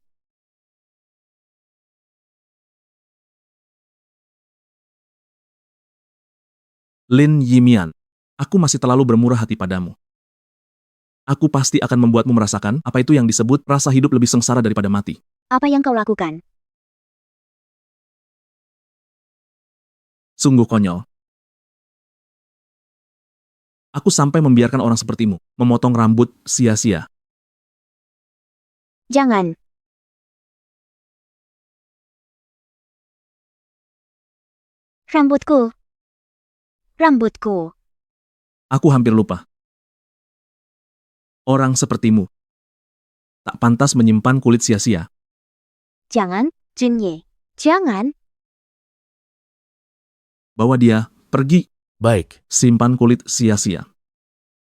Lin Yimian, aku masih terlalu bermurah hati padamu. Aku pasti akan membuatmu merasakan apa itu yang disebut rasa hidup lebih sengsara daripada mati. Apa yang kau lakukan? Sungguh konyol. Aku sampai membiarkan orang sepertimu memotong rambut sia-sia. Jangan. Rambutku. Rambutku. Aku hampir lupa. Orang sepertimu tak pantas menyimpan kulit sia-sia. Jangan, Junye. Jangan. Bawa dia pergi. Baik. Simpan kulit sia-sia.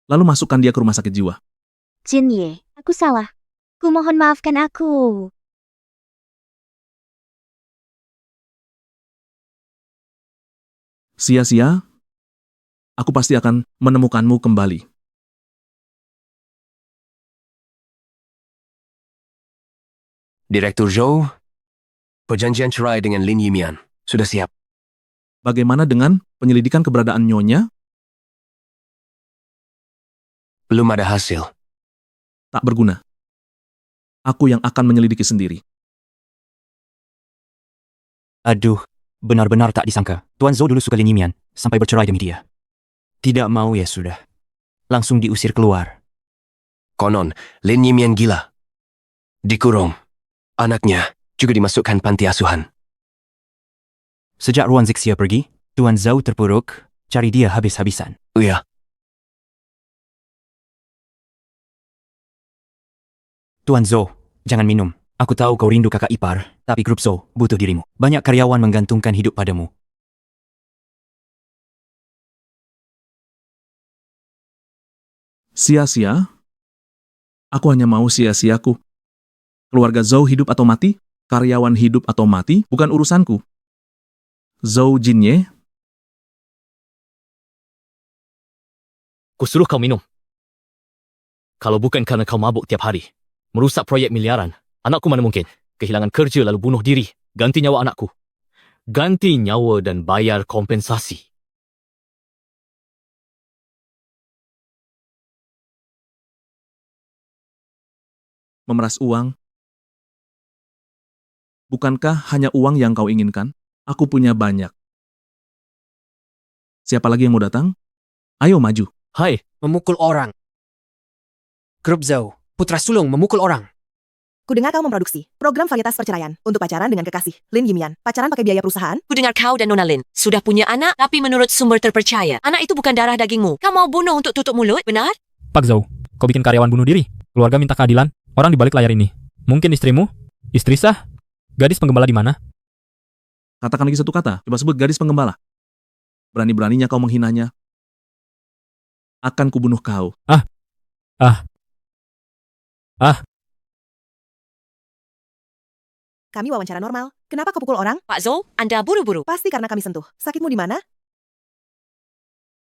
Lalu masukkan dia ke rumah sakit jiwa. Junye, aku salah. Kumohon maafkan aku. Sia-sia, aku pasti akan menemukanmu kembali. Direktur Zhou, perjanjian cerai dengan Lin Yimian sudah siap. Bagaimana dengan penyelidikan keberadaan Nyonya? Belum ada hasil. Tak berguna. Aku yang akan menyelidiki sendiri. Aduh, benar-benar tak disangka. Tuan Zhou dulu suka Lin Yimian, sampai bercerai demi dia. Tidak mau ya sudah. Langsung diusir keluar. Konon, Lin Yimian gila. Dikurung. Anaknya juga dimasukkan panti asuhan. Sejak Ruan Zixia pergi, Tuan Zhou terpuruk, cari dia habis-habisan. Iya. Tuan Zhou, jangan minum. Aku tahu kau rindu kakak ipar, tapi grup Zhou butuh dirimu. Banyak karyawan menggantungkan hidup padamu. Sia-sia? Aku hanya mau sia-siaku. Keluarga Zhou hidup atau mati, karyawan hidup atau mati, bukan urusanku. Zhou Jinye, Kusuruh kau minum. Kalau bukan karena kau mabuk tiap hari, merusak proyek miliaran, anakku mana mungkin kehilangan kerja lalu bunuh diri, ganti nyawa anakku. Ganti nyawa dan bayar kompensasi. memeras uang. Bukankah hanya uang yang kau inginkan? Aku punya banyak. Siapa lagi yang mau datang? Ayo maju. Hai, memukul orang. Grup Zhou, putra sulung memukul orang. Kudengar kau memproduksi program varietas perceraian untuk pacaran dengan kekasih, Lin Yimian. Pacaran pakai biaya perusahaan? Kudengar kau dan Nona Lin sudah punya anak, tapi menurut sumber terpercaya, anak itu bukan darah dagingmu. Kau mau bunuh untuk tutup mulut, benar? Pak Zhou, kau bikin karyawan bunuh diri. Keluarga minta keadilan. Orang di balik layar ini. Mungkin istrimu? Istri sah? Gadis penggembala di mana? Katakan lagi satu kata. Coba sebut gadis penggembala. Berani-beraninya kau menghinanya. Akan kubunuh kau. Kami wawancara normal. Kenapa kau pukul orang? Pak Zhou, Anda buru-buru. Pasti karena kami sentuh. Sakitmu di mana?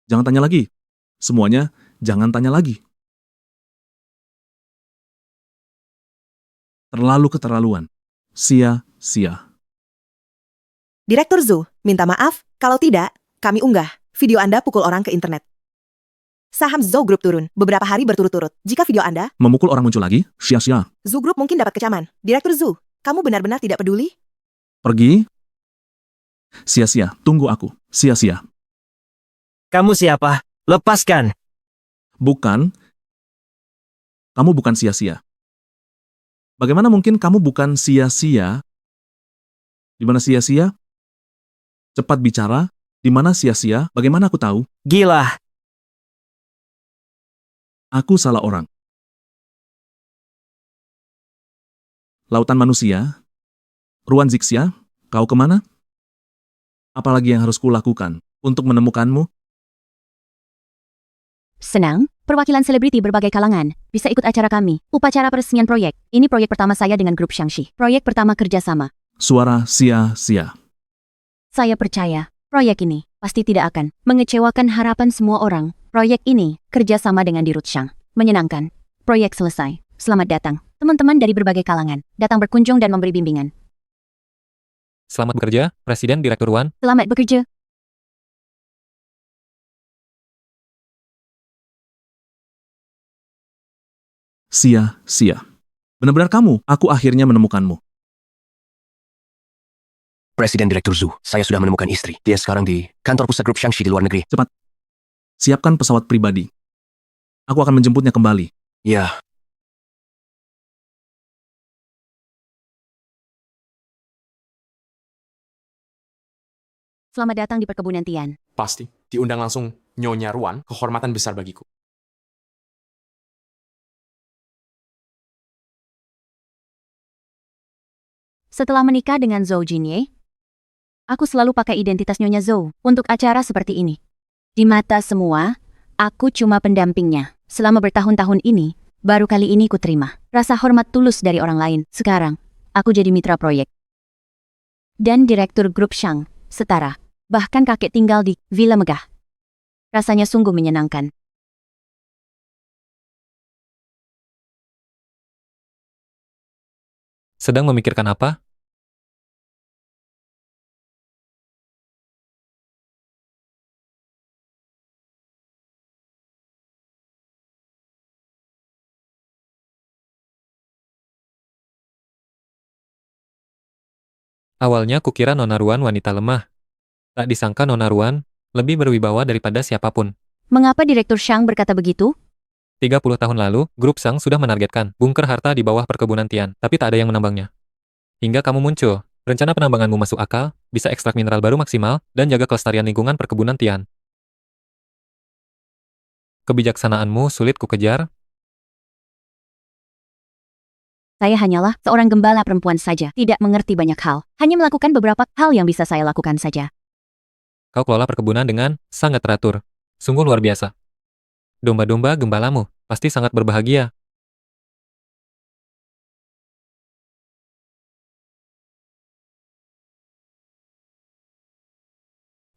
Jangan tanya lagi. Semuanya, jangan tanya lagi. Terlalu keterlaluan. Sia-sia. Direktur Zhou, minta maaf. Kalau tidak, kami unggah video Anda pukul orang ke internet. Saham Zhou Group turun beberapa hari berturut-turut. Jika video Anda Memukul orang muncul lagi? Sia-sia. Zhou Group mungkin dapat kecaman. Direktur Zhou, kamu benar-benar tidak peduli? Pergi. Sia-sia. Tunggu aku. Sia-sia. Kamu siapa? Lepaskan. Bukan. Kamu bukan sia-sia. Bagaimana mungkin kamu bukan sia-sia? Di mana sia-sia? Cepat bicara. Di mana sia-sia? Bagaimana aku tahu? Gila. Aku salah orang. Lautan manusia? Ruan Zixia? Kau kemana? Apalagi yang harus kulakukan untuk menemukanmu? Senang, perwakilan selebriti berbagai kalangan bisa ikut acara kami. Upacara peresmian proyek. Ini proyek pertama saya dengan grup Shangxi. Proyek pertama kerjasama. Suara sia-sia. Saya percaya, proyek ini pasti tidak akan mengecewakan harapan semua orang. Proyek ini kerjasama dengan Dirut Shang. Menyenangkan. Proyek selesai. Selamat datang, teman-teman dari berbagai kalangan. Datang berkunjung dan memberi bimbingan. Selamat bekerja, Presiden Direktur Wan. Selamat bekerja. Sia-sia. Benar-benar kamu, aku akhirnya menemukanmu. Presiden Direktur Zhu, saya sudah menemukan istri. Dia sekarang di kantor pusat grup Shangxi di luar negeri. Cepat. Siapkan pesawat pribadi. Aku akan menjemputnya kembali. Ya. Selamat datang di perkebunan Tian. Pasti. Diundang langsung Nyonya Ruan, kehormatan besar bagiku. Setelah menikah dengan Zhou Jinye, aku selalu pakai identitas Nyonya Zhou untuk acara seperti ini. Di mata semua, aku cuma pendampingnya. Selama bertahun-tahun ini, baru kali ini ku terima rasa hormat tulus dari orang lain. Sekarang, aku jadi mitra proyek. Dan direktur grup Shang, setara. Bahkan kakek tinggal di villa megah. Rasanya sungguh menyenangkan. Sedang memikirkan apa? Awalnya kukira Nona Ruan wanita lemah. Tak disangka Nona Ruan lebih berwibawa daripada siapapun. Mengapa Direktur Shang berkata begitu? 30 tahun lalu, grup Shang sudah menargetkan bunker harta di bawah perkebunan Tian, tapi tak ada yang menambangnya. Hingga kamu muncul, rencana penambanganmu masuk akal, bisa ekstrak mineral baru maksimal, dan jaga kelestarian lingkungan perkebunan Tian. Kebijaksanaanmu sulit kukejar. Saya hanyalah seorang gembala perempuan saja, tidak mengerti banyak hal. Hanya melakukan beberapa hal yang bisa saya lakukan saja. Kau kelola perkebunan dengan sangat teratur. Sungguh luar biasa. Domba-domba gembalamu pasti sangat berbahagia.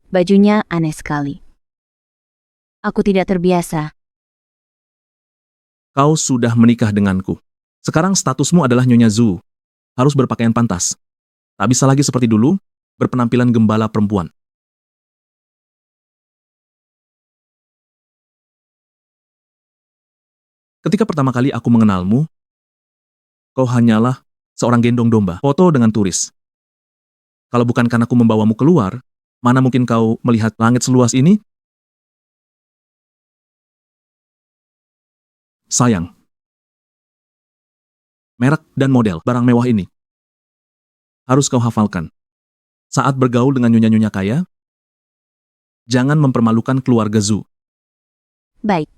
Bajunya aneh sekali. Aku tidak terbiasa. Kau sudah menikah denganku. Sekarang statusmu adalah Nyonya Zhu. Harus berpakaian pantas. Tak bisa lagi seperti dulu, berpenampilan gembala perempuan. Ketika pertama kali aku mengenalmu, kau hanyalah seorang gendong domba, foto dengan turis. Kalau bukan karena aku membawamu keluar, mana mungkin kau melihat langit seluas ini? Sayang. Merek dan model barang mewah ini harus kau hafalkan. Saat bergaul dengan nyonya-nyonya kaya, jangan mempermalukan keluarga Zhu. Baik.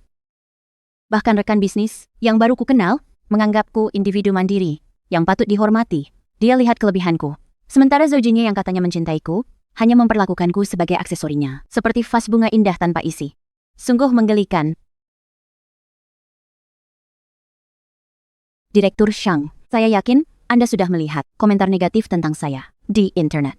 Bahkan rekan bisnis yang baru ku kenal menganggapku individu mandiri yang patut dihormati. Dia lihat kelebihanku. Sementara Zhou Jinye yang katanya mencintaiku hanya memperlakukanku sebagai aksesorinya, seperti vas bunga indah tanpa isi. Sungguh menggelikan. Direktur Shang, saya yakin Anda sudah melihat komentar negatif tentang saya di internet.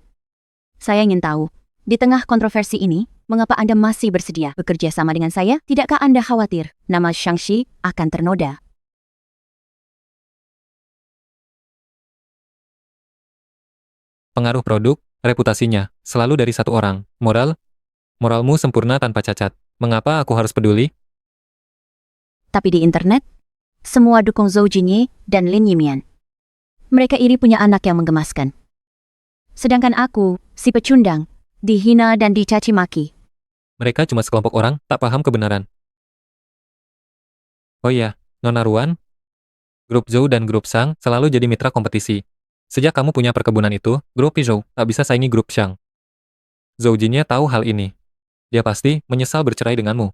Saya ingin tahu, di tengah kontroversi ini, mengapa Anda masih bersedia bekerja sama dengan saya? Tidakkah Anda khawatir nama Shangxi akan ternoda? Pengaruh produk, reputasinya, selalu dari satu orang. Moralmu sempurna tanpa cacat. Mengapa aku harus peduli? Tapi di internet, semua dukung Zhou Jinye dan Lin Yimian. Mereka iri punya anak yang menggemaskan. Sedangkan aku, si pecundang, dihina dan dicaci maki. Mereka cuma sekelompok orang, tak paham kebenaran. Oh iya, Nona Ruan, grup Zhou dan grup Shang selalu jadi mitra kompetisi. Sejak kamu punya perkebunan itu, grup Zhou tak bisa saingi grup Shang. Zhou Jinye tahu hal ini. Dia pasti menyesal bercerai denganmu.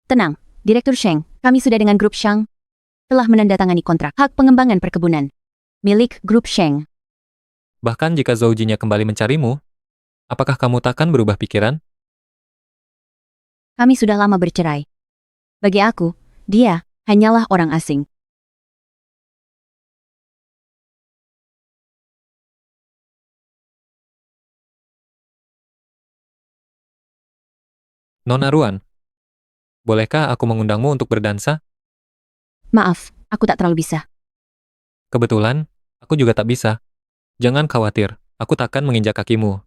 Tenang, Direktur Sheng, kami sudah dengan grup Shang telah menandatangani kontrak hak pengembangan perkebunan milik grup Sheng. Bahkan jika Zhou Jinye kembali mencarimu, apakah kamu takkan berubah pikiran? Kami sudah lama bercerai. Bagi aku, dia hanyalah orang asing. Nona Ruan, bolehkah aku mengundangmu untuk berdansa? Maaf, aku tak terlalu bisa. Kebetulan, aku juga tak bisa. Jangan khawatir, aku takkan menginjak kakimu.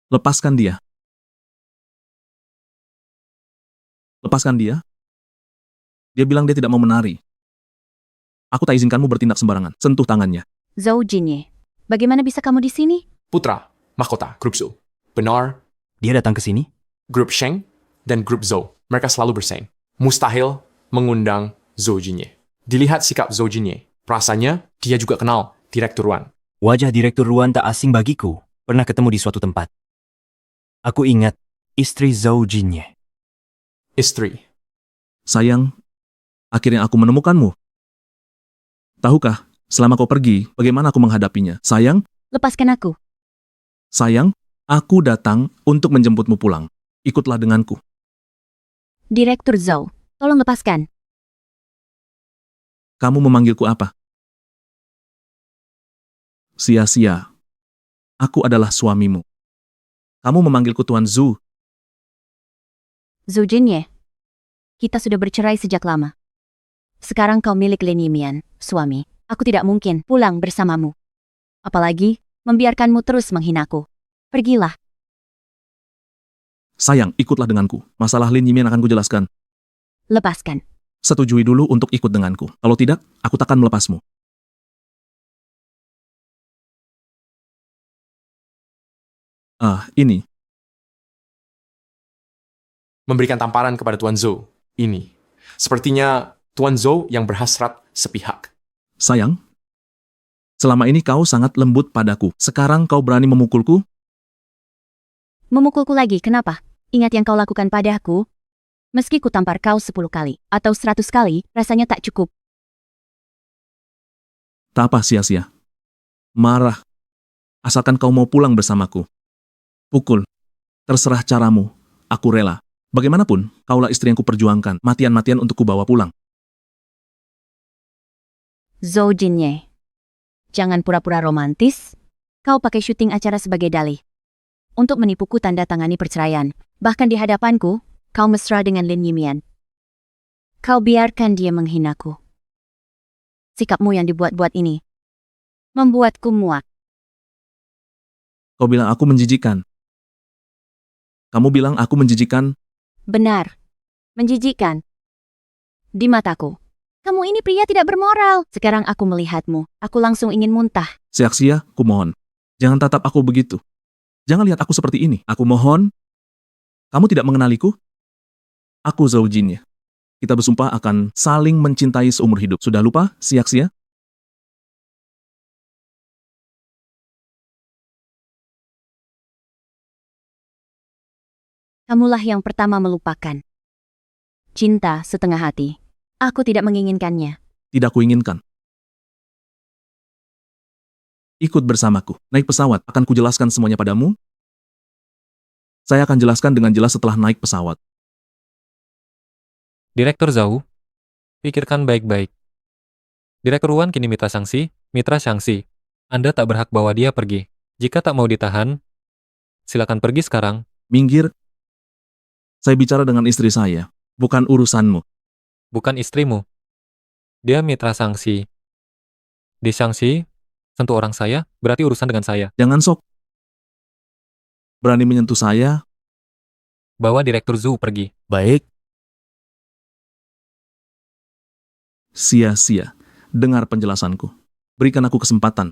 Lepaskan dia. Lepaskan dia. Dia bilang dia tidak mau menari. Aku tak izinkanmu bertindak sembarangan. Sentuh tangannya. Zhou Jinye, bagaimana bisa kamu di sini? Putra, mahkota, grup Zhou. Benar, Dia datang ke sini? grup Sheng dan grup Zhou. Mereka selalu bersaing. Mustahil mengundang Zhou Jinye. Dilihat sikap Zhou Jinye. Rasanya, dia juga kenal Direktur Ruan. Wajah Direktur Ruan tak asing bagiku. Pernah ketemu di suatu tempat. Aku ingat istri Zhou Jinye. Istri. Sayang, akhirnya aku menemukanmu. Tahukah, selama kau pergi, bagaimana aku menghadapinya? Sayang, Lepaskan aku. sayang, aku datang untuk menjemputmu pulang. Ikutlah denganku. Direktur Zhou, tolong lepaskan. Kamu memanggilku apa? Sia-sia. Aku adalah suamimu. Kamu memanggilku Tuan Zhu. Zhou Jinye, kita sudah bercerai sejak lama. Sekarang kau milik Lin Yimian, suami. Aku tidak mungkin pulang bersamamu. Apalagi, membiarkanmu terus menghinaku. Pergilah. Sayang, ikutlah denganku. Masalah Lin Yimian akan kujelaskan. Lepaskan. Setujui dulu untuk ikut denganku. Kalau tidak, aku takkan melepasmu. Ini. Memberikan tamparan kepada Tuan Zhou. Ini. Sepertinya Tuan Zhou yang berhasrat sepihak. Sayang, selama ini kau sangat lembut padaku. Sekarang kau berani memukulku? Memukulku lagi, kenapa? Ingat yang kau lakukan padaku? Meski ku tampar kau 10 kali, atau 100 kali, rasanya tak cukup. Tak apa sia-sia. Marah. Asalkan kau mau pulang bersamaku. Pukul. Terserah caramu. Aku rela. Bagaimanapun, kaulah istri yang kuperjuangkan. Matian-matian untuk kubawa pulang. Zhou Jinye, jangan pura-pura romantis. Kau pakai syuting acara sebagai dalih. Untuk menipuku tanda tangani perceraian. Bahkan di hadapanku, kau mesra dengan Lin Yimian. Kau biarkan dia menghinaku. Sikapmu yang dibuat-buat ini membuatku muak. Kau bilang aku menjijikan. Kamu bilang aku menjijikan. Benar. Menjijikan. Di mataku. Kamu ini pria tidak bermoral. Sekarang aku melihatmu. Aku langsung ingin muntah. Sia-sia, kumohon. Jangan tatap aku begitu. Jangan lihat aku seperti ini. Aku mohon. Kamu tidak mengenaliku? Aku Zhou Jinye. Kita bersumpah akan saling mencintai seumur hidup. Sudah lupa, sia-sia? Kamulah yang pertama melupakan. Cinta setengah hati. Aku tidak menginginkannya. Tidak kuinginkan. Ikut bersamaku. Naik pesawat. Akan kujelaskan semuanya padamu. Saya akan jelaskan dengan jelas setelah naik pesawat. Direktur Zhou, pikirkan baik-baik. Direktur Ruan kini mitra Shangxi. Anda tak berhak bawa dia pergi. Jika tak mau ditahan, silakan pergi sekarang. Minggir. Saya bicara dengan istri saya. Bukan urusanmu. Bukan istrimu. Dia mitra Shangxi. Di Shangxi, sentuh orang saya, berarti urusan dengan saya. Jangan sok. Berani menyentuh saya. Bawa Direktur Zhou pergi. Baik. Sia-sia. Dengar penjelasanku. Berikan aku kesempatan.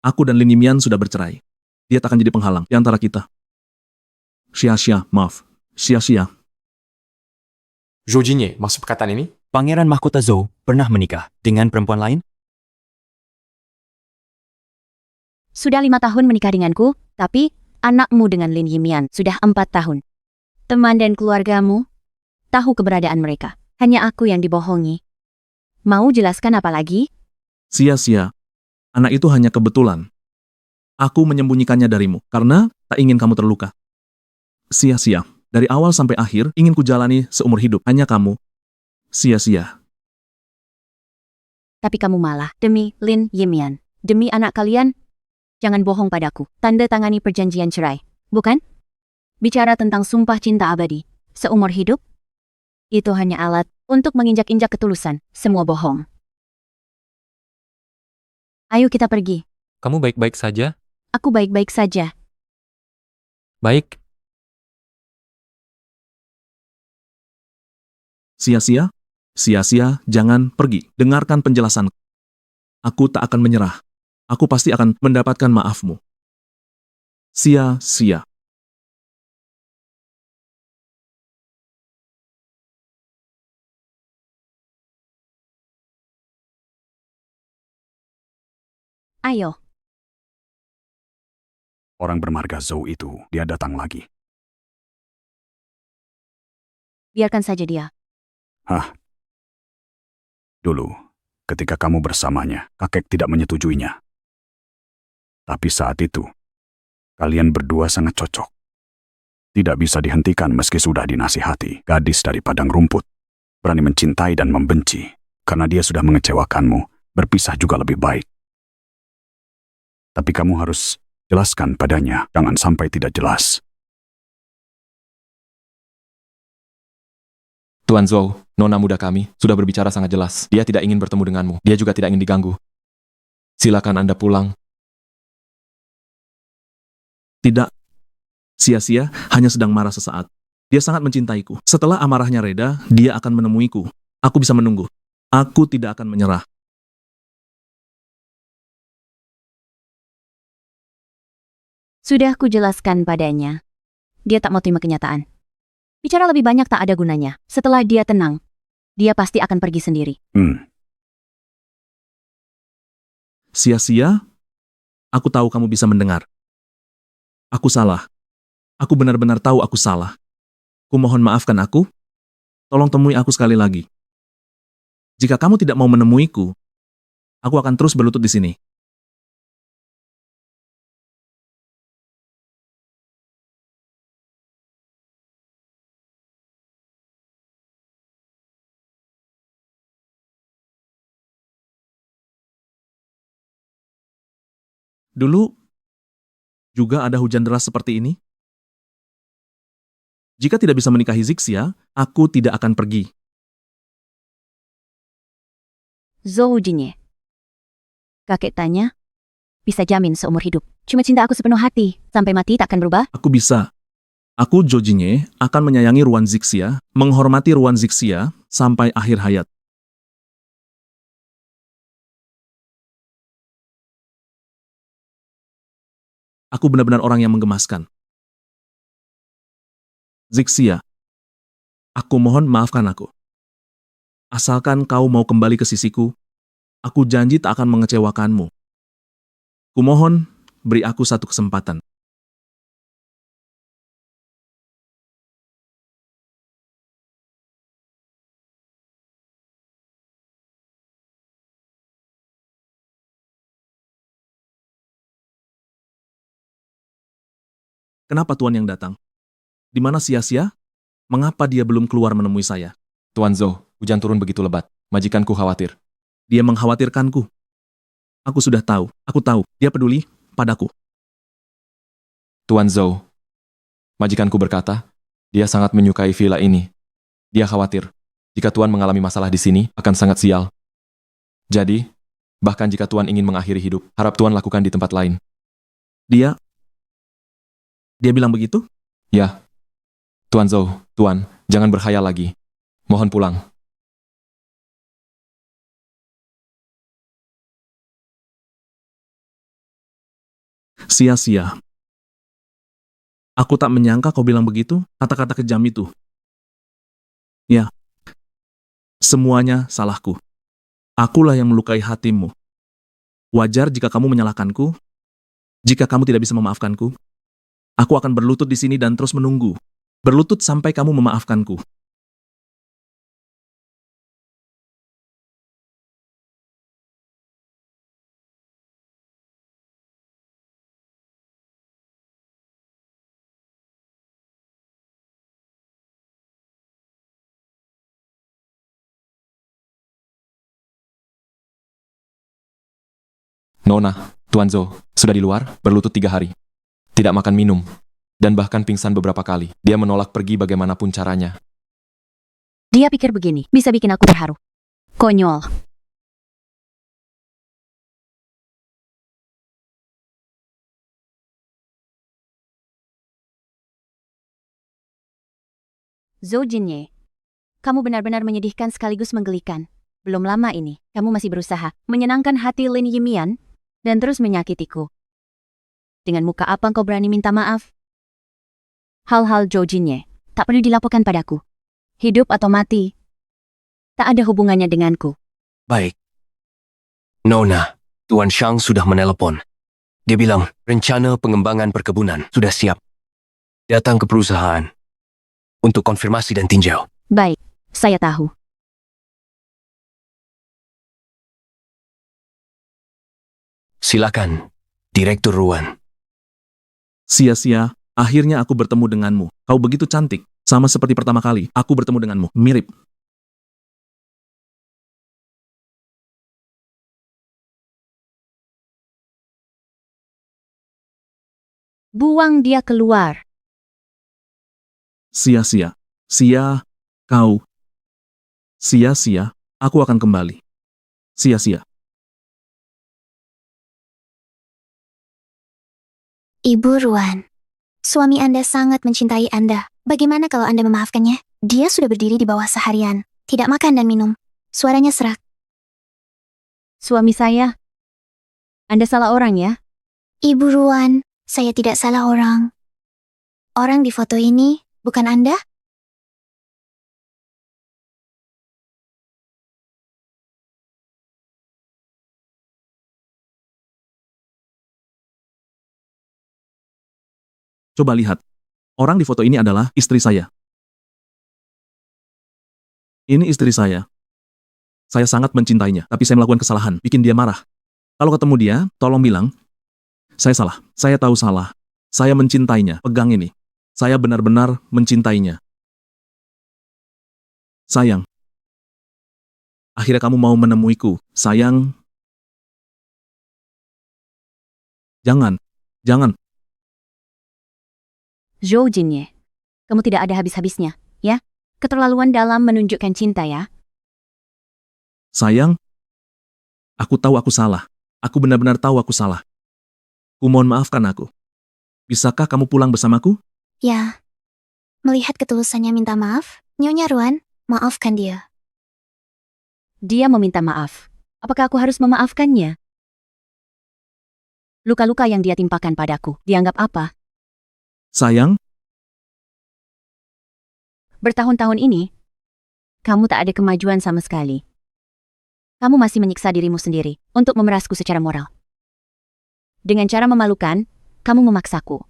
Aku dan Lin Yimian sudah bercerai. Dia tak akan jadi penghalang di antara kita. Sia-sia, maaf. Sia-sia. Zhou Jinye, maksud perkataan ini? Pangeran Mahkota Zhou pernah menikah dengan perempuan lain? Sudah 5 tahun menikah denganku, tapi anakmu dengan Lin Yimian sudah 4 tahun. Teman dan keluargamu tahu keberadaan mereka. Hanya aku yang dibohongi. Mau jelaskan apa lagi? Sia-sia. Anak itu hanya kebetulan. Aku menyembunyikannya darimu, karena tak ingin kamu terluka. Sia-sia. Dari awal sampai akhir, ingin ku jalani seumur hidup. Hanya kamu. Sia-sia. Tapi kamu malah, demi Lin Yimian, demi anak kalian, jangan bohong padaku. Tanda tangani perjanjian cerai, bukan? Bicara tentang sumpah cinta abadi, seumur hidup? Itu hanya alat untuk menginjak-injak ketulusan, semua bohong. Ayo kita pergi. Kamu baik-baik saja? Aku baik-baik saja. Baik. Sia-sia? Sia-sia, jangan pergi. Dengarkan penjelasan. Aku tak akan menyerah. Aku pasti akan mendapatkan maafmu. Sia-sia. Ayo. Orang bermarga Zhou itu, dia datang lagi. Biarkan saja dia. Hah? Dulu, ketika kamu bersamanya, kakek tidak menyetujuinya. Tapi saat itu, kalian berdua sangat cocok. Tidak bisa dihentikan meski sudah dinasihati. Gadis dari padang rumput, berani mencintai dan membenci. Karena dia sudah mengecewakanmu, berpisah juga lebih baik. Tapi kamu harus jelaskan padanya, jangan sampai tidak jelas. Tuan Zhou, nona muda kami, sudah berbicara sangat jelas. Dia tidak ingin bertemu denganmu. Dia juga tidak ingin diganggu. Silakan Anda pulang. Tidak. Sia-sia hanya sedang marah sesaat. Dia sangat mencintaiku. Setelah amarahnya reda, dia akan menemuiku. Aku bisa menunggu. Aku tidak akan menyerah. Sudah kujelaskan padanya. Dia tak mau terima kenyataan. Bicara lebih banyak tak ada gunanya. Setelah dia tenang, dia pasti akan pergi sendiri. Sia-sia? Aku tahu kamu bisa mendengar. Aku salah. Aku benar-benar tahu aku salah. Kumohon maafkan aku. Tolong temui aku sekali lagi. Jika kamu tidak mau menemuiku, aku akan terus berlutut di sini. Dulu juga ada hujan deras seperti ini. Jika tidak bisa menikahi Zixia, aku tidak akan pergi. Zhou Jinye. Kakek tanya, bisa jamin seumur hidup. Cuma cinta aku sepenuh hati, sampai mati takkan berubah? Aku bisa. Aku, Zhou Jinye, akan menyayangi Ruan Zixia, menghormati Ruan Zixia sampai akhir hayat. Aku benar-benar orang yang menggemaskan. Zixia, aku mohon maafkan aku. Asalkan kau mau kembali ke sisiku, aku janji tak akan mengecewakanmu. Kumohon, beri aku satu kesempatan. Kenapa Tuan yang datang? Di mana Sia-sia? Mengapa dia belum keluar menemui saya? Tuan Zhou, hujan turun begitu lebat. Majikanku khawatir. Dia mengkhawatirkanku. Aku sudah tahu. Aku tahu. Dia peduli padaku. Tuan Zhou, majikanku berkata, dia sangat menyukai villa ini. Dia khawatir, jika Tuan mengalami masalah di sini, akan sangat sial. Jadi, bahkan jika Tuan ingin mengakhiri hidup, harap Tuan lakukan di tempat lain. Dia bilang begitu? Ya. Tuan Zhou, Tuan, jangan berkhayal lagi. Mohon pulang. Sia-sia. Aku tak menyangka kau bilang begitu, kata-kata kejam itu. Ya. Semuanya salahku. Akulah yang melukai hatimu. Wajar jika kamu menyalahkanku. Jika kamu tidak bisa memaafkanku, aku akan berlutut di sini dan terus menunggu. Berlutut sampai kamu memaafkanku. Nona, Tuan Zhou, sudah di luar, berlutut 3 hari. Tidak makan minum, dan bahkan pingsan beberapa kali. Dia menolak pergi bagaimanapun caranya. Dia pikir begini, bisa bikin aku terharu. Konyol. Zhou Jinye, kamu benar-benar menyedihkan sekaligus menggelikan. Belum lama ini, kamu masih berusaha menyenangkan hati Lin Yimian dan terus menyakitiku. Dengan muka apa kau berani minta maaf? Hal-hal Zhou Jinye tak perlu dilaporkan padaku. Hidup atau mati, tak ada hubungannya denganku. Baik. Nona, Tuan Shang sudah menelepon. Dia bilang rencana pengembangan perkebunan sudah siap. Datang ke perusahaan untuk konfirmasi dan tinjau. Baik, saya tahu. Silakan, Direktur Ruan. Sia-sia, akhirnya aku bertemu denganmu. Kau begitu cantik, sama seperti pertama kali aku bertemu denganmu. Mirip. Buang dia keluar. Sia-sia. Kau. Sia-sia, aku akan kembali. Sia-sia. Ibu Ruan, suami Anda sangat mencintai Anda. Bagaimana kalau Anda memaafkannya? Dia sudah berdiri di bawah seharian, tidak makan dan minum. Suaranya serak. Suami saya. Anda salah orang ya? Ibu Ruan, saya tidak salah orang. Orang di foto ini bukan Anda? Coba lihat. Orang di foto ini adalah istri saya. Ini istri saya. Saya sangat mencintainya, tapi saya melakukan kesalahan, bikin dia marah. Kalau ketemu dia, tolong bilang, saya salah. Saya tahu salah. Saya mencintainya. Pegang ini. Saya benar-benar mencintainya. Sayang. Akhirnya kamu mau menemuiku. Sayang. Jangan. Zhou Jinye, kamu tidak ada habis-habisnya, ya? Keterlaluan dalam menunjukkan cinta ya? Sayang. Aku tahu aku salah. Aku benar-benar tahu aku salah. Mohon maafkan aku. Bisakah kamu pulang bersamaku? Ya. Melihat ketulusannya minta maaf, Nyonya Ruan, maafkan dia. Dia meminta maaf. Apakah aku harus memaafkannya? Luka-luka yang dia timpakan padaku, dianggap apa? Sayang. Bertahun-tahun ini, kamu tak ada kemajuan sama sekali. Kamu masih menyiksa dirimu sendiri untuk memerasku secara moral. Dengan cara memalukan, kamu memaksaku.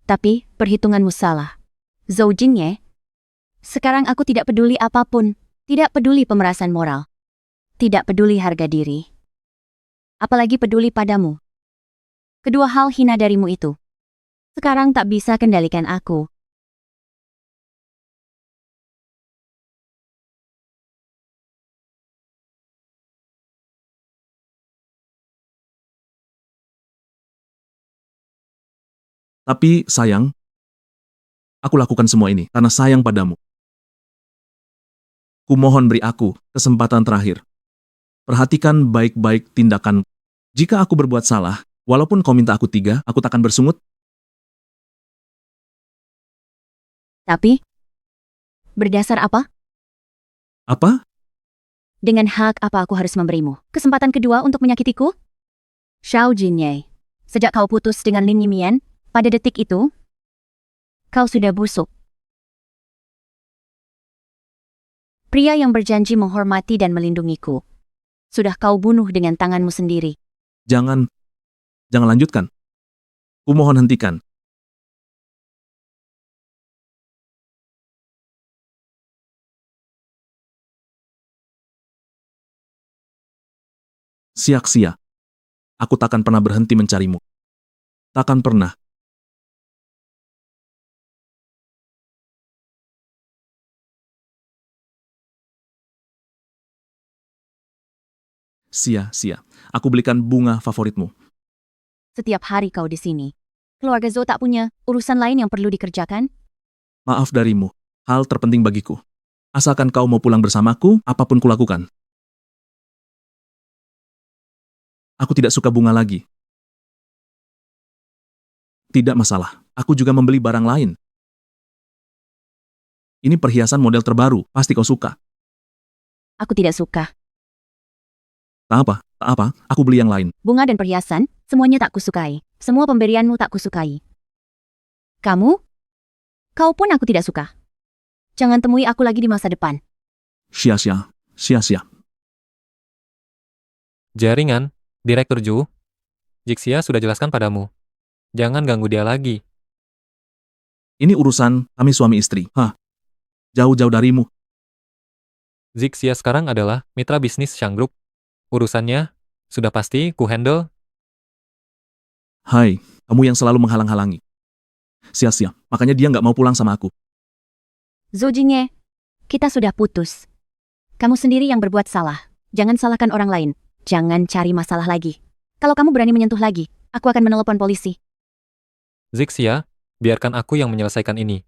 Tapi, perhitunganmu salah. Zhou Jinye, sekarang aku tidak peduli apapun. Tidak peduli pemerasan moral. Tidak peduli harga diri. Apalagi peduli padamu. Kedua hal hina darimu itu sekarang tak bisa kendalikan aku. Tapi, sayang, aku lakukan semua ini karena sayang padamu. Kumohon beri aku kesempatan terakhir. Perhatikan baik-baik tindakan. Jika aku berbuat salah, walaupun kau minta aku 3, aku takkan bersungut. Tapi, berdasar apa? Apa? Dengan hak apa aku harus memberimu? Kesempatan kedua untuk menyakitiku? Zhou Jinye, sejak kau putus dengan Lin Yimian, pada detik itu, kau sudah busuk. Pria yang berjanji menghormati dan melindungiku, sudah kau bunuh dengan tanganmu sendiri. Jangan lanjutkan. Kumohon hentikan. Sia-sia. Aku takkan pernah berhenti mencarimu. Takkan pernah. Sia-sia. Aku belikan bunga favoritmu. Setiap hari kau di sini. Keluarga Zhou tak punya urusan lain yang perlu dikerjakan? Maaf darimu. Hal terpenting bagiku. Asalkan kau mau pulang bersamaku, apapun kulakukan. Aku tidak suka bunga lagi. Tidak masalah. Aku juga membeli barang lain. Ini perhiasan model terbaru. Pasti kau suka. Aku tidak suka. Tak apa. Aku beli yang lain. Bunga dan perhiasan, semuanya tak kusukai. Semua pemberianmu tak kusukai. Kamu? Kau pun aku tidak suka. Jangan temui aku lagi di masa depan. Sia-sia. Sia-sia. Jaringan, Direktur Zhou. Jixia sudah jelaskan padamu. Jangan ganggu dia lagi. Ini urusan kami suami istri. Jauh-jauh darimu. Jixia sekarang adalah mitra bisnis Shang Group. Urusannya sudah pasti ku handle. Hai, kamu yang selalu menghalang-halangi. Sia-sia, makanya dia nggak mau pulang sama aku. Zhou Jinye, kita sudah putus. Kamu sendiri yang berbuat salah. Jangan salahkan orang lain. Jangan cari masalah lagi. Kalau kamu berani menyentuh lagi, aku akan menelepon polisi. Jixia, biarkan aku yang menyelesaikan ini.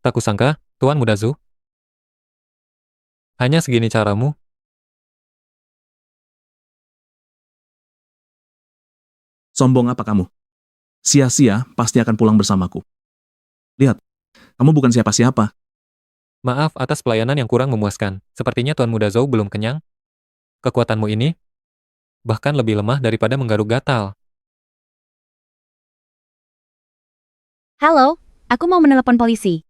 Tak kusangka, Tuan Muda Zhou. Hanya segini caramu. Sombong apa kamu? Sia-sia pasti akan pulang bersamaku. Lihat, kamu bukan siapa-siapa. Maaf atas pelayanan yang kurang memuaskan. Sepertinya Tuan Muda Zhou belum kenyang. Kekuatanmu ini bahkan lebih lemah daripada menggaruk gatal. Halo, aku mau menelepon polisi.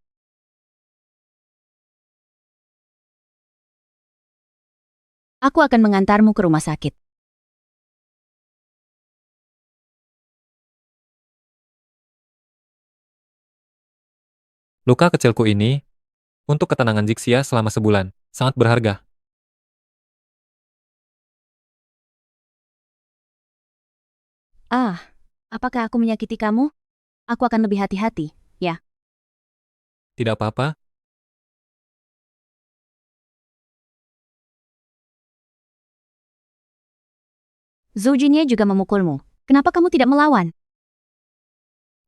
Aku akan mengantarmu ke rumah sakit. Luka kecilku ini, untuk ketenangan Jixia selama sebulan, sangat berharga. Apakah aku menyakiti kamu? Aku akan lebih hati-hati, ya. Tidak apa-apa. Zhou Jinye juga memukulmu. Kenapa kamu tidak melawan?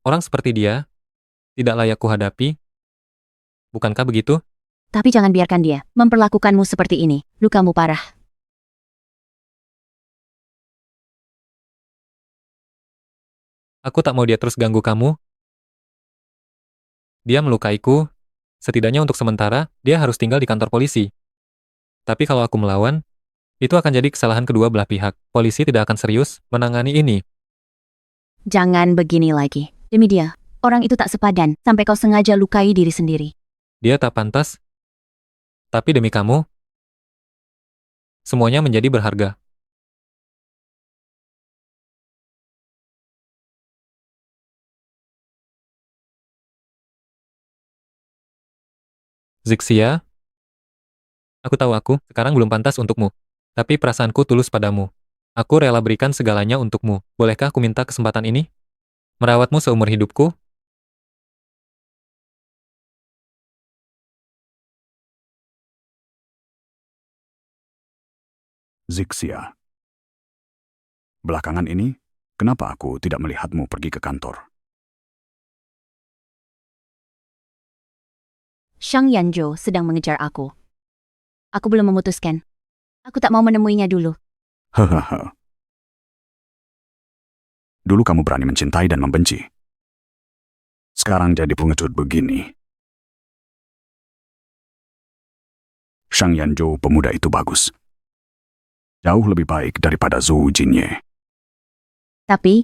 Orang seperti dia, tidak layak kuhadapi. Bukankah begitu? Tapi jangan biarkan dia memperlakukanmu seperti ini. Lukamu parah. Aku tak mau dia terus ganggu kamu. Dia melukaiku. Setidaknya untuk sementara, dia harus tinggal di kantor polisi. Tapi kalau aku melawan, itu akan jadi kesalahan kedua belah pihak. Polisi tidak akan serius menangani ini. Jangan begini lagi. Demi dia, orang itu tak sepadan sampai kau sengaja lukai diri sendiri. Dia tak pantas. Tapi demi kamu, semuanya menjadi berharga. Jixia, aku tahu aku sekarang belum pantas untukmu. Tapi perasaanku tulus padamu. Aku rela berikan segalanya untukmu. Bolehkah aku minta kesempatan ini? Merawatmu seumur hidupku? Jixia. Belakangan ini, kenapa aku tidak melihatmu pergi ke kantor? Shang Yanzhou sedang mengejar aku. Aku belum memutuskan. Aku tak mau menemuinya dulu. Hahaha. Dulu kamu berani mencintai dan membenci. Sekarang jadi pengecut begini. Shang Yanzhou pemuda itu bagus. Jauh lebih baik daripada Zhou Jinye. Tapi,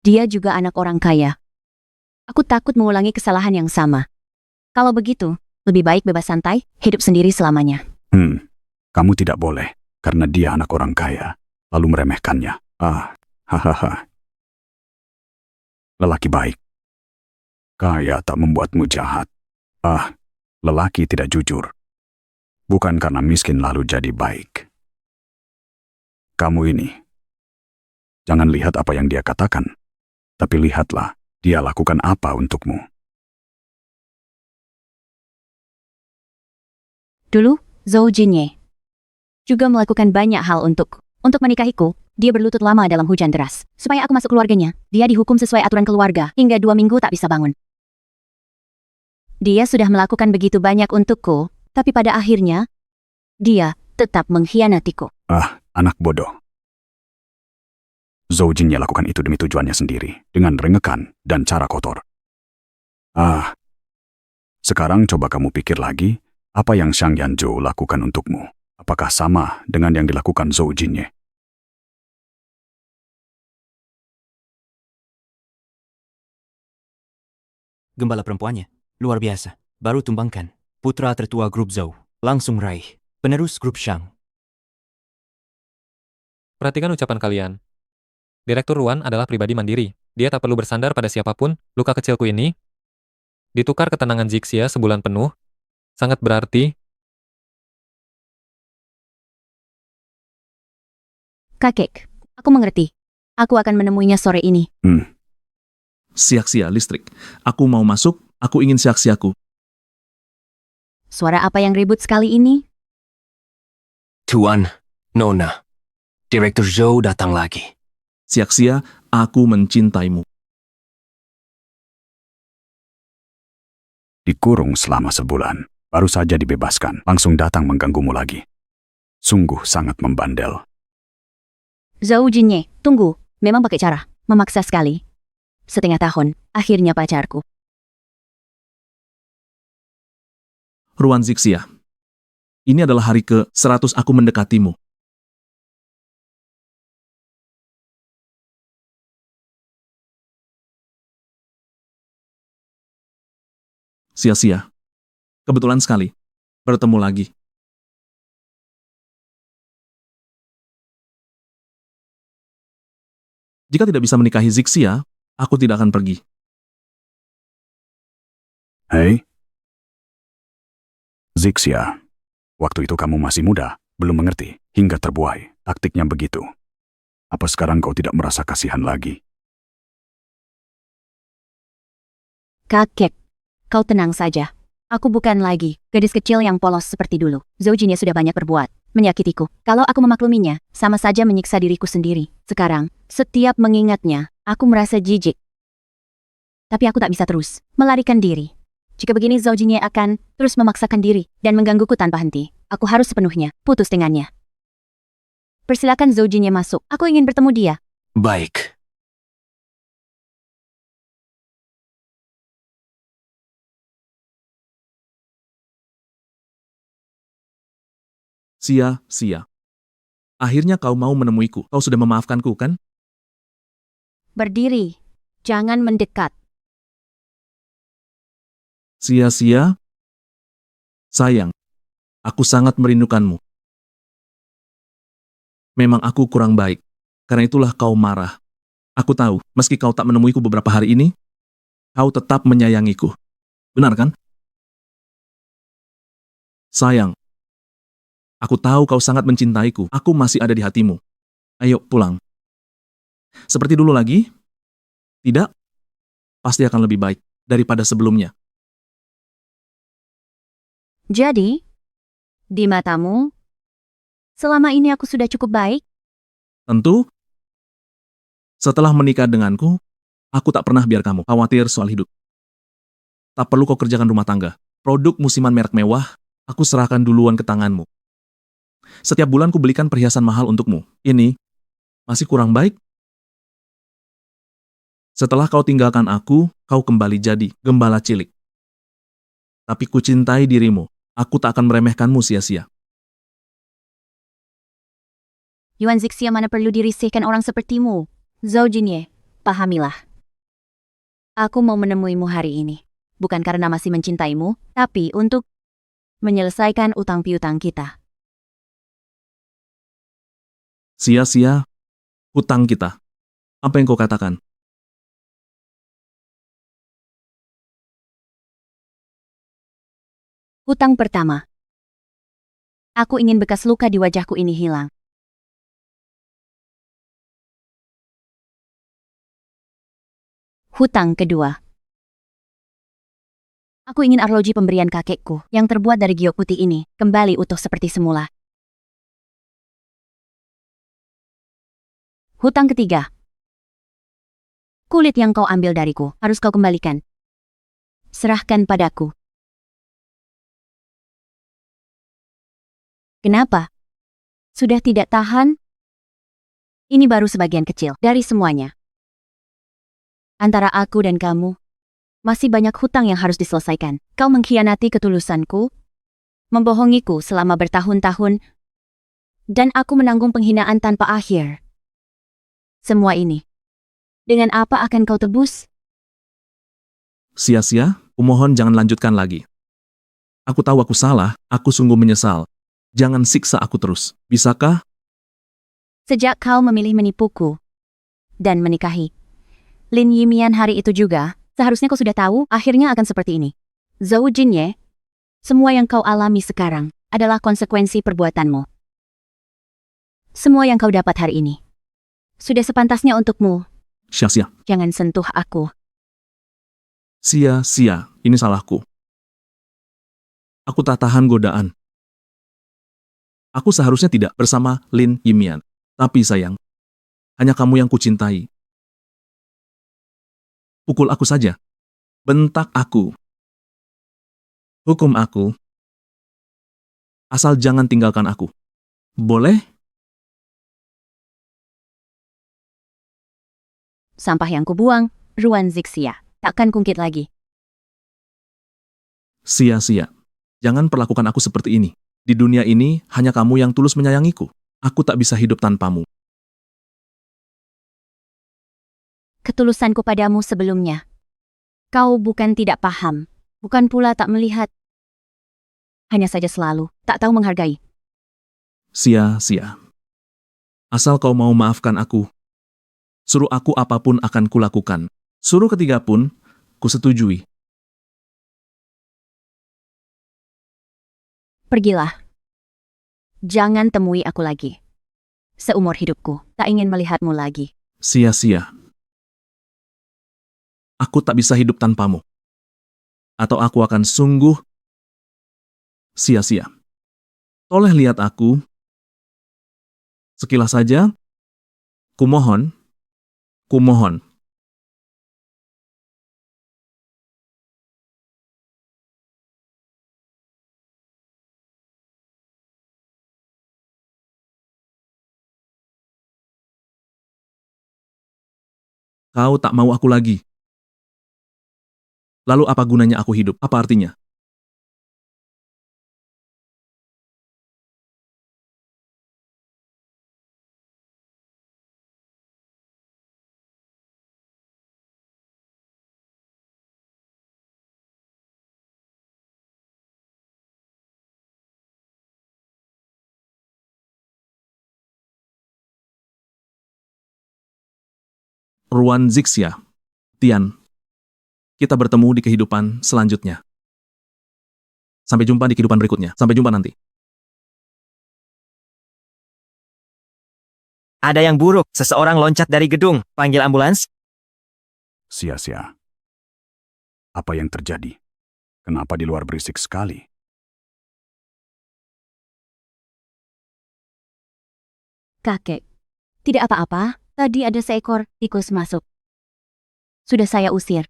dia juga anak orang kaya. Aku takut mengulangi kesalahan yang sama. Kalau begitu, lebih baik bebas santai, hidup sendiri selamanya. Kamu tidak boleh, karena dia anak orang kaya, lalu meremehkannya. Hahaha. Lelaki baik. Kaya tak membuatmu jahat. Lelaki tidak jujur. Bukan karena miskin lalu jadi baik. Kamu ini, jangan lihat apa yang dia katakan, tapi lihatlah dia lakukan apa untukmu. Dulu, Zhou Jinye juga melakukan banyak hal untuk menikahiku. Dia berlutut lama dalam hujan deras. Supaya aku masuk keluarganya, dia dihukum sesuai aturan keluarga hingga 2 minggu tak bisa bangun. Dia sudah melakukan begitu banyak untukku, tapi pada akhirnya, dia tetap mengkhianatiku. Anak bodoh. Zhou Jinye lakukan itu demi tujuannya sendiri, dengan rengekan dan cara kotor. Sekarang coba kamu pikir lagi, apa yang Xiang Yanzhou lakukan untukmu? Apakah sama dengan yang dilakukan Zhou Jinye? Gembala perempuannya, luar biasa. Baru tumbangkan. Putra tertua grup Zhou, langsung raih. Penerus grup Shang. Perhatikan ucapan kalian. Direktur Ruan adalah pribadi mandiri. Dia tak perlu bersandar pada siapapun. Luka kecilku ini ditukar ketenangan Zixia sebulan penuh. Sangat berarti. Kakek, aku mengerti. Aku akan menemuinya sore ini. Siak-sia listrik. Aku mau masuk, aku ingin siak-siaku. Suara apa yang ribut sekali ini? Tuan, Nona, Direktur Zhou datang lagi. Siak-sia, aku mencintaimu. Dikurung selama sebulan, baru saja dibebaskan, langsung datang mengganggumu lagi. Sungguh sangat membandel. Zhou Jinye, tunggu. Memang pakai cara. Memaksa sekali. 1/2 tahun, akhirnya pacarku. Ruan Zixia. Ini adalah hari ke-100 aku mendekatimu. Sia-sia. Kebetulan sekali. Bertemu lagi. Jika tidak bisa menikahi Zixia, aku tidak akan pergi. Hei, Zixia, waktu itu kamu masih muda, belum mengerti, hingga terbuai. Taktiknya begitu. Apa sekarang kau tidak merasa kasihan lagi? Kakek, kau tenang saja. Aku bukan lagi gadis kecil yang polos seperti dulu. Zhou Jinye sudah banyak berbuat, menyakitiku. Kalau aku memakluminya, sama saja menyiksa diriku sendiri. Sekarang, setiap mengingatnya, aku merasa jijik. Tapi aku tak bisa terus melarikan diri. Jika begini Zhou Jinye akan terus memaksakan diri dan menggangguku tanpa henti. Aku harus sepenuhnya putus dengannya. Persilakan Zhou Jinye masuk. Aku ingin bertemu dia. Baik. Sia-sia. Akhirnya kau mau menemuiku. Kau sudah memaafkanku, kan? Berdiri. Jangan mendekat. Sia-sia. Sayang, aku sangat merindukanmu. Memang aku kurang baik. Karena itulah kau marah. Aku tahu, meski kau tak menemuiku beberapa hari ini, kau tetap menyayangiku. Benar kan? Sayang, aku tahu kau sangat mencintaiku. Aku masih ada di hatimu. Ayo pulang. Seperti dulu lagi? Tidak? Pasti akan lebih baik daripada sebelumnya. Jadi, di matamu, selama ini aku sudah cukup baik? Tentu, setelah menikah denganku, aku tak pernah biar kamu khawatir soal hidup. Tak perlu kau kerjakan rumah tangga. Produk musiman merek mewah, aku serahkan duluan ke tanganmu. Setiap bulan ku belikan perhiasan mahal untukmu. Ini masih kurang baik? Setelah kau tinggalkan aku, kau kembali jadi gembala cilik. Tapi ku cintai dirimu. Aku tak akan meremehkanmu sia-sia. Yuan Zixia mana perlu dirisihkan orang sepertimu. Zhou Jinye, pahamilah. Aku mau menemuimu hari ini. Bukan karena masih mencintaimu, tapi untuk menyelesaikan utang piutang kita. Sia-sia, hutang kita. Apa yang kau katakan? Hutang pertama. Aku ingin bekas luka di wajahku ini hilang. Hutang kedua. Aku ingin arloji pemberian kakekku yang terbuat dari giok putih ini kembali utuh seperti semula. Hutang ketiga. Kulit yang kau ambil dariku harus kau kembalikan. Serahkan padaku. Kenapa? Sudah tidak tahan? Ini baru sebagian kecil dari semuanya. Antara aku dan kamu, masih banyak hutang yang harus diselesaikan. Kau mengkhianati ketulusanku, membohongiku selama bertahun-tahun, dan aku menanggung penghinaan tanpa akhir. Semua ini, dengan apa akan kau tebus? Sia-sia, kumohon jangan lanjutkan lagi. Aku tahu aku salah, aku sungguh menyesal. Jangan siksa aku terus. Bisakah? Sejak kau memilih menipuku dan menikahi Lin Yimian hari itu juga, seharusnya kau sudah tahu akhirnya akan seperti ini. Zhou Jinye, semua yang kau alami sekarang adalah konsekuensi perbuatanmu. Semua yang kau dapat hari ini sudah sepantasnya untukmu. Sia-sia. Jangan sentuh aku. Sia-sia, ini salahku. Aku tak tahan godaan. Aku seharusnya tidak bersama Lin Yimian. Tapi sayang, hanya kamu yang kucintai. Pukul aku saja. Bentak aku. Hukum aku. Asal jangan tinggalkan aku. Boleh? Sampah yang kubuang, Ruan Zixia, takkan kungkit lagi. Sia-sia. Jangan perlakukan aku seperti ini. Di dunia ini, hanya kamu yang tulus menyayangiku. Aku tak bisa hidup tanpamu. Ketulusanku padamu sebelumnya. Kau bukan tidak paham, bukan pula tak melihat. Hanya saja selalu tak tahu menghargai. Sia-sia. Asal kau mau maafkan aku. Suruh aku apapun akan kulakukan. Suruh ketiga pun, kusetujui. Pergilah. Jangan temui aku lagi. Seumur hidupku, tak ingin melihatmu lagi. Sia-sia. Aku tak bisa hidup tanpamu. Atau aku akan sungguh sia-sia. Toleh lihat aku. Sekilas saja. Kumohon. Kumohon. Kau tak mau aku lagi. Lalu apa gunanya aku hidup? Apa artinya? Ruan Zixia, Tian. Kita bertemu di kehidupan selanjutnya. Sampai jumpa di kehidupan berikutnya. Sampai jumpa nanti. Ada yang buruk, seseorang loncat dari gedung. Panggil ambulans. Sia-sia. Apa yang terjadi? Kenapa di luar berisik sekali? Kakek, tidak apa-apa. Tadi ada seekor tikus masuk. Sudah saya usir.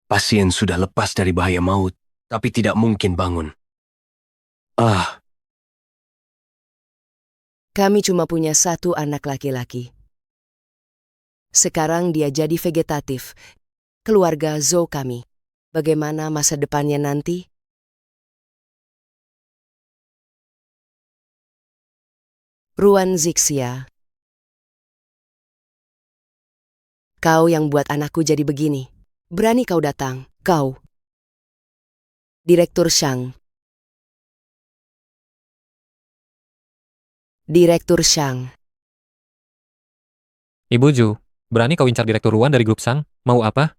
Pasien sudah lepas dari bahaya maut, tapi tidak mungkin bangun. Kami cuma punya satu anak laki-laki. Sekarang dia jadi vegetatif. Keluarga Zhou kami. Bagaimana masa depannya nanti? Ruan Zixia. Kau yang buat anakku jadi begini. Berani kau datang, kau. Direktur Shang. Direktur Shang. Ibu Ju, berani kau incar Direktur Ruan dari grup Sang? Mau apa?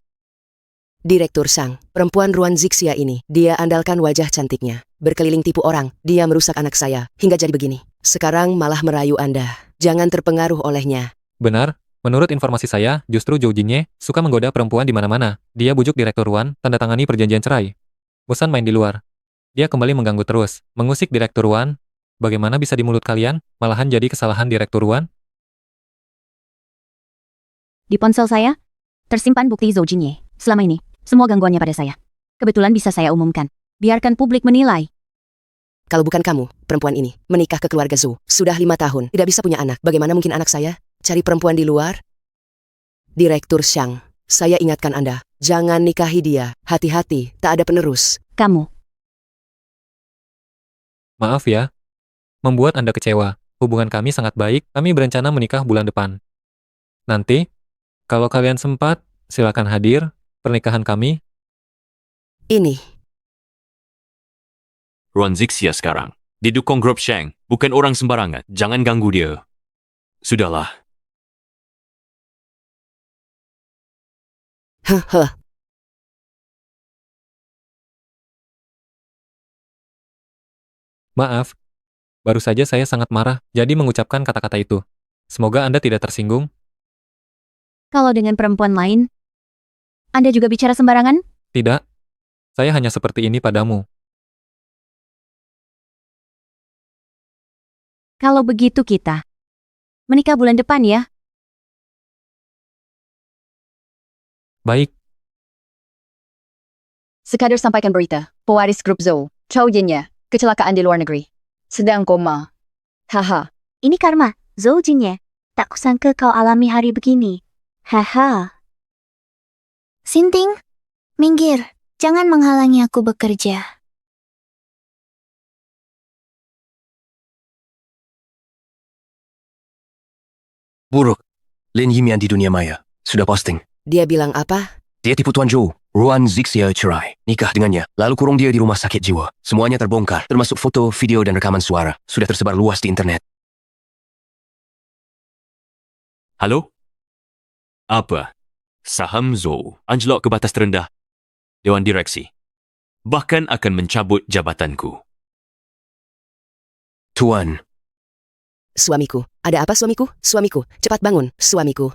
Direktur Shang, perempuan Ruan Zixia ini, dia andalkan wajah cantiknya. Berkeliling tipu orang, dia merusak anak saya, hingga jadi begini. Sekarang malah merayu Anda. Jangan terpengaruh olehnya. Benar, Menurut informasi saya, justru Zhou Jinye suka menggoda perempuan di mana-mana. Dia bujuk Direktur Wan, tanda tangani perjanjian cerai. Bosan main di luar. Dia kembali mengganggu terus, mengusik Direktur Wan. Bagaimana bisa di mulut kalian, malahan jadi kesalahan Direktur Wan? Di ponsel saya, tersimpan bukti Zhou Jinye. Selama ini, semua gangguannya pada saya. Kebetulan bisa saya umumkan. Biarkan publik menilai. Kalau bukan kamu, perempuan ini, menikah ke keluarga Zhou. Sudah 5 tahun, tidak bisa punya anak. Bagaimana mungkin anak saya cari perempuan di luar? Direktur Xiang, saya ingatkan Anda, jangan nikahi dia. Hati-hati, tak ada penerus. Kamu. Maaf ya, membuat Anda kecewa. Hubungan kami sangat baik, kami berencana menikah bulan depan. Nanti, kalau kalian sempat, silakan hadir, pernikahan kami. Ini. Ruan Zixia sekarang. Didukung grup Shang, bukan orang sembarangan. Jangan ganggu dia. Sudahlah. Heh. Maaf, baru saja saya sangat marah, jadi mengucapkan kata-kata itu. Semoga Anda tidak tersinggung. Kalau dengan perempuan lain, Anda juga bicara sembarangan? Tidak, saya hanya seperti ini padamu. Kalau begitu kita menikah bulan depan ya? Baik. Sekadar sampaikan berita, pewaris grup Zhou, Zhou Jinye, kecelakaan di luar negeri. Sedang koma. Haha. Ini karma, Zhou Jinye. Tak kusangka kau alami hari begini. Haha. Sinting, minggir. Jangan menghalangi aku bekerja. Buruk. Lin Yimian di dunia maya. Sudah posting. Dia bilang apa? Dia tipu Tuan Zhou. Ruan Zixia cerai. Nikah dengannya. Lalu kurung dia di rumah sakit jiwa. Semuanya terbongkar. Termasuk foto, video, dan rekaman suara. Sudah tersebar luas di internet. Halo? Apa? Saham Zhou anjlok ke batas terendah Dewan Direksi. Bahkan akan mencabut jabatanku. Tuan. Suamiku. Ada apa suamiku? Suamiku. Cepat bangun, suamiku.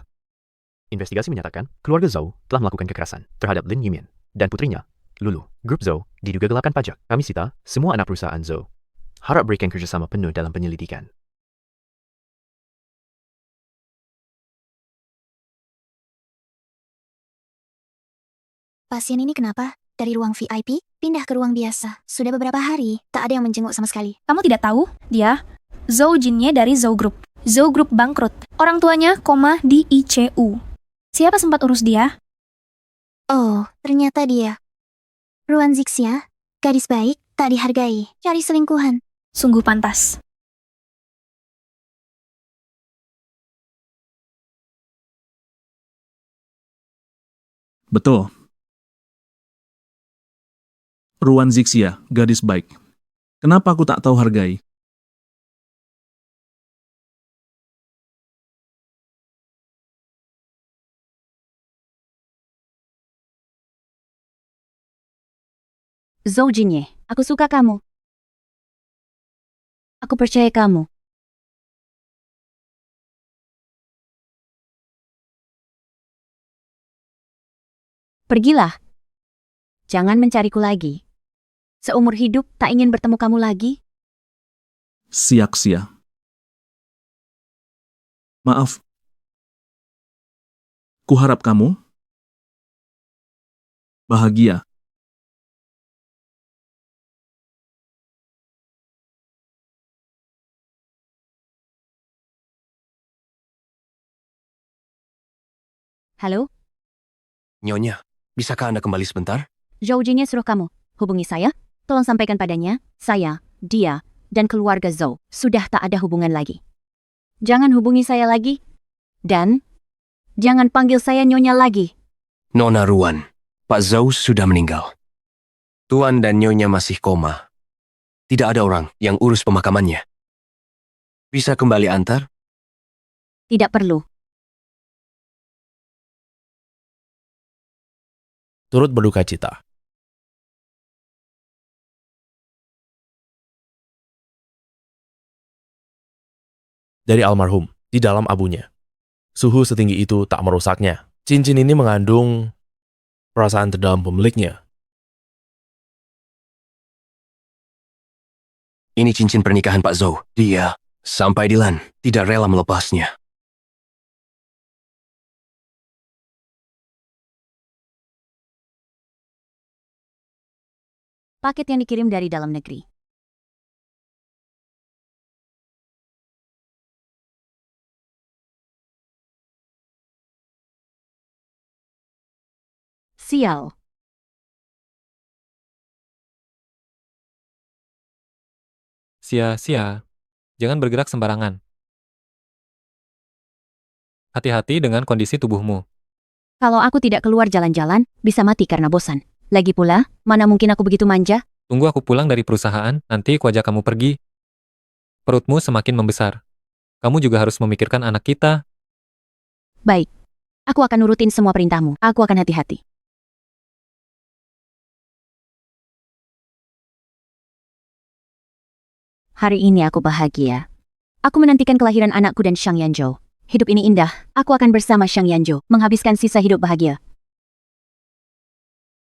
Investigasi menyatakan keluarga Zhou telah melakukan kekerasan terhadap Lin Yimian dan putrinya, Lulu. Grup Zhou diduga gelapkan pajak. Kami sita semua anak perusahaan Zhou. Harap berikan kerjasama penuh dalam penyelidikan. Pasien ini kenapa? Dari ruang VIP, pindah ke ruang biasa. Sudah beberapa hari, tak ada yang menjenguk sama sekali. Kamu tidak tahu? Dia, Zhou Jinye dari Zhou Group. Zhou Group bangkrut. Orang tuanya koma di ICU. Siapa sempat urus dia? Oh, ternyata dia. Ruan Zixia, gadis baik, tak dihargai, cari selingkuhan. Sungguh pantas. Betul. Ruan Zixia, gadis baik. Kenapa aku tak tahu hargai? Zhou Jinye, aku suka kamu. Aku percaya kamu. Pergilah. Jangan mencariku lagi. Seumur hidup tak ingin bertemu kamu lagi. Sia-sia. Maaf. Kuharap kamu bahagia. Halo, Nyonya, bisakah Anda kembali sebentar? Zhou Jinye suruh kamu hubungi saya. Tolong sampaikan padanya, saya, dia, dan keluarga Zhou sudah tak ada hubungan lagi. Jangan hubungi saya lagi. Dan jangan panggil saya Nyonya lagi. Nona Ruan, Pak Zhou sudah meninggal. Tuan dan Nyonya masih koma. Tidak ada orang yang urus pemakamannya. Bisa kembali antar? Tidak perlu. Turut berduka cita. Dari almarhum, di dalam abunya. Suhu setinggi itu tak merusaknya. Cincin ini mengandung perasaan terdalam pemiliknya. Ini cincin pernikahan Pak Zhou. Dia, sampai Dilan, tidak rela melepasnya. Paket yang dikirim dari dalam negeri. Sial. Sia-sia. Jangan bergerak sembarangan. Hati-hati dengan kondisi tubuhmu. Kalau aku tidak keluar jalan-jalan, bisa mati karena bosan. Lagi pula, mana mungkin aku begitu manja? Tunggu aku pulang dari perusahaan, nanti aku ajak kamu pergi. Perutmu semakin membesar. Kamu juga harus memikirkan anak kita. Baik. Aku akan nurutin semua perintahmu. Aku akan hati-hati. Hari ini aku bahagia. Aku menantikan kelahiran anakku dan Xiang Yanzhou. Hidup ini indah. Aku akan bersama Xiang Yanzhou, menghabiskan sisa hidup bahagia.